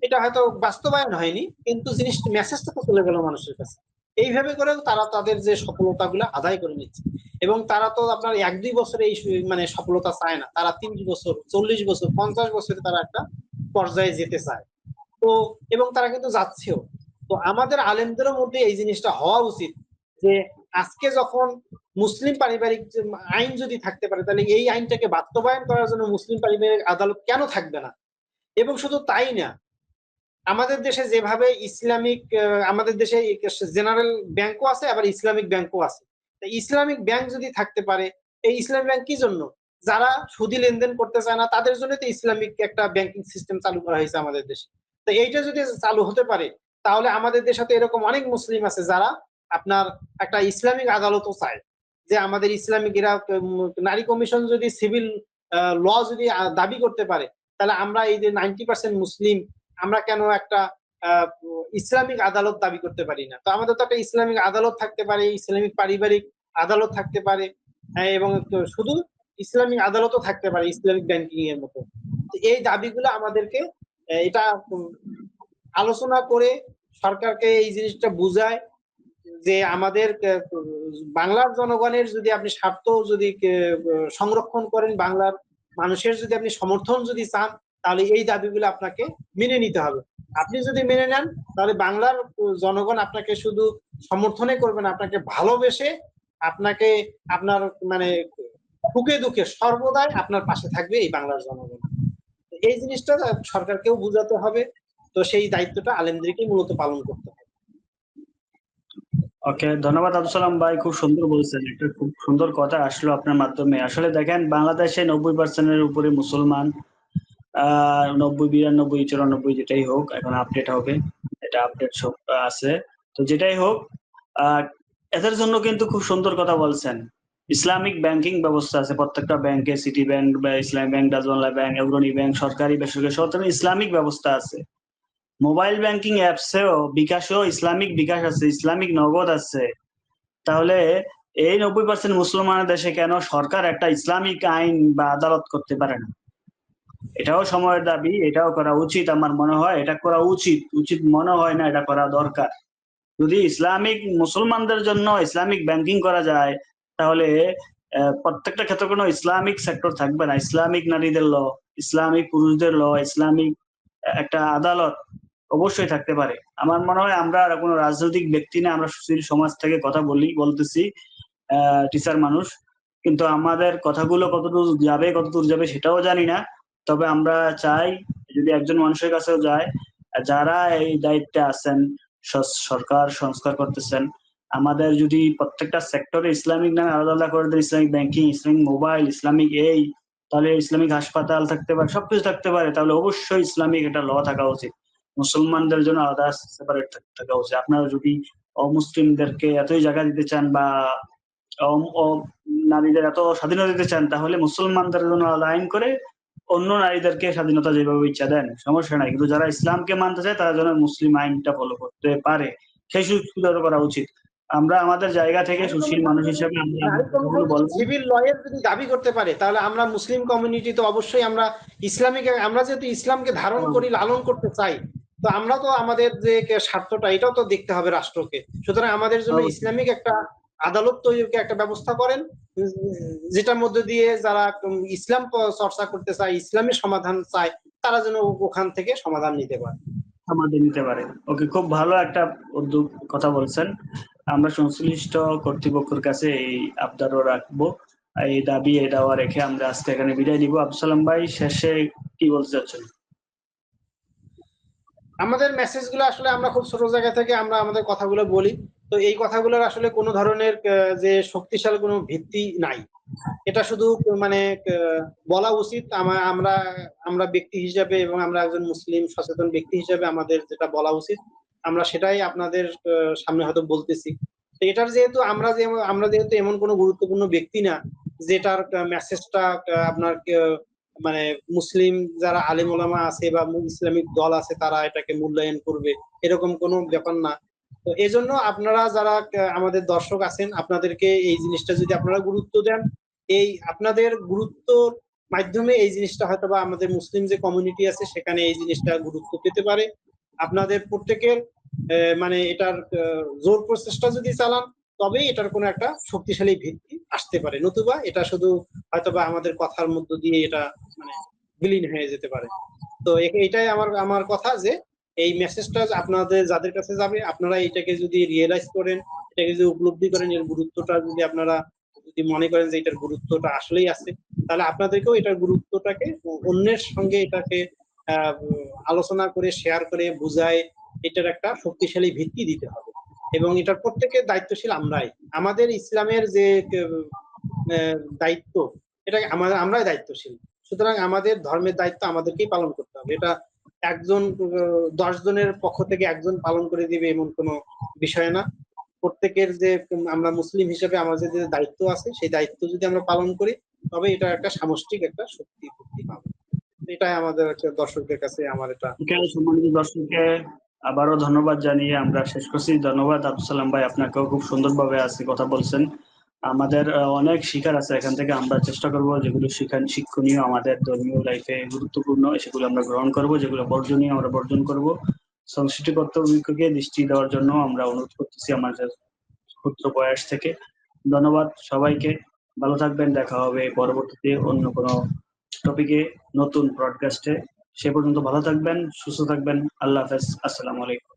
এটা হয়তো বাস্তবায়ন হয়নি, কিন্তু মেসেজটা তো চলে গেল মানুষের কাছে। এইভাবে করেও তারা তাদের যে সফলতা গুলো আদায় করে নিচ্ছে। এবং তারা তো আপনার 1-2 বছরে এই মানে সফলতা চায় না, তারা 30 বছর, 40 বছর, 50 বছরে তারা একটা পর্যায়ে যেতে চায়। তো এবং তারা কিন্তু যাচ্ছেও। তো আমাদের আলেমদেরও মধ্যে এই জিনিসটা হওয়া উচিত যে আজকে যখন মুসলিম পারিবারিক আইন যদি থাকতে পারে, তাহলে এই আইনটাকে বাস্তবায়ন করার জন্য মুসলিম পারিবারিক আদালত কেন থাকবে না? এবং শুধু তাই না, আমাদের দেশে যেভাবে ইসলামিক আমাদের দেশে জেনারেল ব্যাংকও আছে, আবার ইসলামিক ব্যাংকও আছে। ইসলামিক ব্যাংক যদি থাকতে পারে, এই ইসলামিক ব্যাংক কি জন্য? যারা সুদী লেনদেন করতে চায় না, তাদের জন্য তো ইসলামিক একটা ব্যাংকিং সিস্টেম চালু করা হয়েছে আমাদের দেশে। তো এইটা যদি চালু হতে পারে, তাহলে আমাদের দেশে তো এরকম অনেক মুসলিম আছে যারা আপনার একটা ইসলামিক আদালতও চায়, যে আমাদের ইসলামিক এরা নারী কমিশন যদি সিভিল ল যদি দাবি করতে পারে, তাহলে আমরা এই যে 90% মুসলিম, আমরা কেন একটা ইসলামিক আদালত দাবি করতে পারি না? তো আমাদের তো একটা ইসলামিক আদালত থাকতে পারে, ইসলামিক পারিবারিক আদালত থাকতে পারে, এবং শুধু ইসলামিক আদালতও থাকতে পারে ইসলামিক ব্যাংকিং এর মতো। এই দাবিগুলো আমাদেরকে এটা আলোচনা করে সরকারকে এই জিনিসটা বুঝায় যে আমাদের বাংলার জনগণের যদি আপনি স্বার্থ যদি সংরক্ষণ করেন, বাংলার মানুষের যদি আপনি সমর্থন যদি চান, তাহলে এই দাবিগুলো আপনাকে মেনে নিতে হবে। আপনি যদি মেনে নেন, তাহলে বাংলার জনগণ আপনাকে শুধু সমর্থনে করবে না, আপনাকে ভালোবেসে আপনাকে আপনার মানে সুখে দুঃখে সর্বদাই আপনার পাশে থাকবে এই বাংলার জনগণ। এই জিনিসটা সরকারকেও বুঝাতে হবে। তো সেই দায়িত্বটা আলেমদেরকেই মূলত পালন করতে হবে। ওকে, ধন্যবাদ আব্দুল সালাম ভাই, খুব সুন্দর বলছেন, একটা খুব সুন্দর কথা আসলো আপনার মাধ্যমে। আসলে দেখেন, বাংলাদেশে 90% উপরে মুসলমান, 90, 92, 94 যেটাই হোক, এখন আপডেট হবে, এটা আপডেট সব আছে। তো যেটাই হোক, এদের জন্য কিন্তু খুব সুন্দর কথা বলছেন। ইসলামিক ব্যাংকিং ব্যবস্থা আছে প্রত্যেকটা ব্যাংকে, সিটি ব্যাংক বা ইসলামী ব্যাংক, ডাচ বাংলা ব্যাংক, অগ্রণী ব্যাংক, সরকারি বেসরকারি সব ধরনের ইসলামিক ব্যবস্থা আছে। মোবাইল ব্যাংকিং অ্যাপসেও বিকাশেও ইসলামিক বিকাশ আছে, ইসলামিক নগদ আছে। তাহলে এই 90% মুসলমানের দেশে কেন সরকার একটা ইসলামিক আইন বা আদালত করতে পারে না? এটাও সময়ের দাবি, এটাও করা উচিত। আমার মনে হয় এটা করা উচিত মনে হয় না, এটা করা দরকার। যদি ইসলামিক মুসলমানদের জন্য ইসলামিক ব্যাংকিং করা যায়, তাহলে প্রত্যেকটা ক্ষেত্রে কোনো ইসলামিক সেক্টর থাকবে না। ইসলামিক নারীদের ল, ইসলামিক পুরুষদের ল, ইসলামিক একটা আদালত অবশ্যই থাকতে পারে। আমার মনে হয় আমরা কোনো রাজনৈতিক ব্যক্তি না, আমরা সুশীল সমাজ থেকে কথা বলতেছি, টিচার মানুষ, কিন্তু আমাদের কথাগুলো কতদূর যাবে সেটাও জানি না। তবে আমরা চাই যদি একজন মানুষের কাছেও যায়, যারা এই দায়িত্বে আছেন, সরকার সংস্কার করতেছেন, আমাদের যদি প্রত্যেকটা সেক্টরে ইসলামিক নামে আলাদা আলাদা করে দেয়, Islamic banking, Islamic mobile, Islamic তাহলে ইসলামিক হাসপাতাল থাকতে পারে, সবকিছু থাকতে পারে, তাহলে অবশ্যই ইসলামিক একটা ল থাকা উচিত। মুসলমানদের জন্য আলাদা সেপারেট থাকা উচিত। আপনারা যদি অমুসলিমদেরকে এতই জায়গা দিতে চান বা নারীদের এত স্বাধীনতা দিতে চান, তাহলে মুসলমানদের জন্য আলাদা আইন করে অন্য নারীদেরকে স্বাধীনতা যেভাবে ইচ্ছা দেন, সমস্যা নাই। কিন্তু যারা ইসলামকে মানতে চায় তারা যেন মুসলিম আইনটা ফলো করতে পারে। সেই সুযোগ করা উচিত। আমরা আমাদের জায়গা থেকে সুশীল মানুষ হিসেবে আমরা নারী আমাদের কথাগুলো কমিশন যদি বলবো। সিভিল লয়ের যদি দাবি করতে পারে, তাহলে আমরা মুসলিম কমিউনিটি তো অবশ্যই আমরা ইসলামিক, আমরা যেহেতু ইসলামকে ধারণ করি, লালন করতে চাই, তো আমরা তো আমাদের যে স্বার্থটা এটাও তো দেখতে হবে রাষ্ট্রকে। সুতরাং আমাদের জন্য ইসলামিক একটা আদালত তৈরির একটা ব্যবস্থা করেন, যেটার মধ্যে দিয়ে যারা ইসলাম চর্চা করতে চায়, ইসলামের সমাধান চায়, তারা যেন ওখান থেকে সমাধান নিতে পারে, সমাধান নিতে পারে। ওকে, খুব ভালো একটা উদ্যোগ কথা বলছেন। আমরা সংশ্লিষ্ট কর্তৃপক্ষের কাছে এই আবদারও রাখবো, এই দাবি এই দাওয়া রেখে আমরা আজকে এখানে বিদায় দিব। আব্দুল সালাম ভাই, শেষে কি বলতে চাচ্ছেন? আমাদের মেসেজগুলো আসলে আমরা খুব ছোট জায়গা থেকে আমরা আমাদের কথাগুলো বলি, তো এই কথাগুলোর আসলে কোনো ধরনের যে শক্তিশালী কোনো ভিত্তি নাই। এটা শুধু মানে বলা উচিত, আমরা আমরা ব্যক্তি হিসাবে এবং আমরা একজন মুসলিম সচেতন ব্যক্তি হিসাবে আমাদের যেটা বলা উচিত আমরা সেটাই আপনাদের সামনে হয়তো বলতেছি। তো এটার যেহেতু আমরা যেহেতু এমন কোনো গুরুত্বপূর্ণ ব্যক্তি না যেটার মেসেজটা আপনার মানে মুসলিম যারা আলেম ওলামা আছে বা ইসলামিক দল আছে তারা এটাকে মূল্যায়ন করবে, এরকম কোনো ব্যাপার না। তো এজন্য আপনারা যারা আমাদের দর্শক আছেন, আপনাদেরকে এই জিনিসটা যদি আপনারা গুরুত্ব দেন, এই আপনাদের গুরুত্বর মাধ্যমে এই জিনিসটা হয়তো বা আমাদের মুসলিম যে কমিউনিটি আছে সেখানে এই জিনিসটা গুরুত্ব পেতে পারে। আপনাদের প্রত্যেকের মানে এটার জোর প্রচেষ্টা যদি চালান, তবেই এটার কোনো একটা শক্তিশালী ভিত্তি আসতে পারে, নতুবা এটা শুধু হয়তোবা আমাদের কথার মধ্য দিয়ে এটা মানে বিলীন হয়ে যেতে পারে। তো এটাই আমার আমার কথা, যে এই মেসেজটা আপনাদের যাদের কাছে যাবে, আপনারা এটাকে যদি রিয়েলাইজ করেন, এটাকে যদি উপলব্ধি করেন, এর গুরুত্বটা যদি আপনারা যদি মনে করেন যে এটার গুরুত্বটা আসলেই আছে, তাহলে আপনাদেরকেও এটার গুরুত্বটাকে অন্যের সঙ্গে এটাকে আলোচনা করে, শেয়ার করে, বুঝায় এটার একটা শক্তিশালী ভিত্তি দিতে হবে। এবং এটার প্রত্যেকের দায়িত্বশীল আমরাই। আমাদের ইসলামের যে দায়িত্ব, এটা আমরাই দায়িত্বশীল। সুতরাং আমাদের ধর্মের দায়িত্ব আমাদেরকেই পালন করতে হবে। এটা একজন 10 জনের পক্ষ থেকে একজন পালন করে দিবে এমন কোনো বিষয় না। প্রত্যেকের যে আমরা মুসলিম হিসেবে আমাদের যে দায়িত্ব আছে, সেই দায়িত্ব যদি আমরা পালন করি, তবে এটা একটা সামষ্টিক একটা শক্তি পাবে। এটাই আমাদের দর্শকদের কাছে আমার এটা। সম্মানিত দর্শককে আবারও ধন্যবাদ জানিয়ে আমরা শেষ করছি। ধন্যবাদ আব্দুল সালাম ভাই, আপনাকেও খুব সুন্দরভাবে আজকে কথা বলছেন। আমাদের অনেক শিখার আছে এখান থেকে, আমরা চেষ্টা করব যেগুলো শিক্ষণীয়, আমাদের ধর্মীয় লাইফে গুরুত্বপূর্ণ সেগুলো আমরা গ্রহণ করব, যেগুলো বর্জনীয় আমরা বর্জন করব। সংশ্লিষ্ট কর্তৃপক্ষকে দৃষ্টি দেওয়ার জন্য আমরা অনুরোধ করতেছি আমাদের ক্ষুদ্র বয়স থেকে। ধন্যবাদ সবাইকে, ভালো থাকবেন। দেখা হবে পরবর্তীতে অন্য কোনো টপিকে, নতুন ব্রডকাস্টে। সে পর্যন্ত ভালো থাকবেন, সুস্থ থাকবেন। আল্লাহ হাফেজ, আসসালামু আলাইকুম।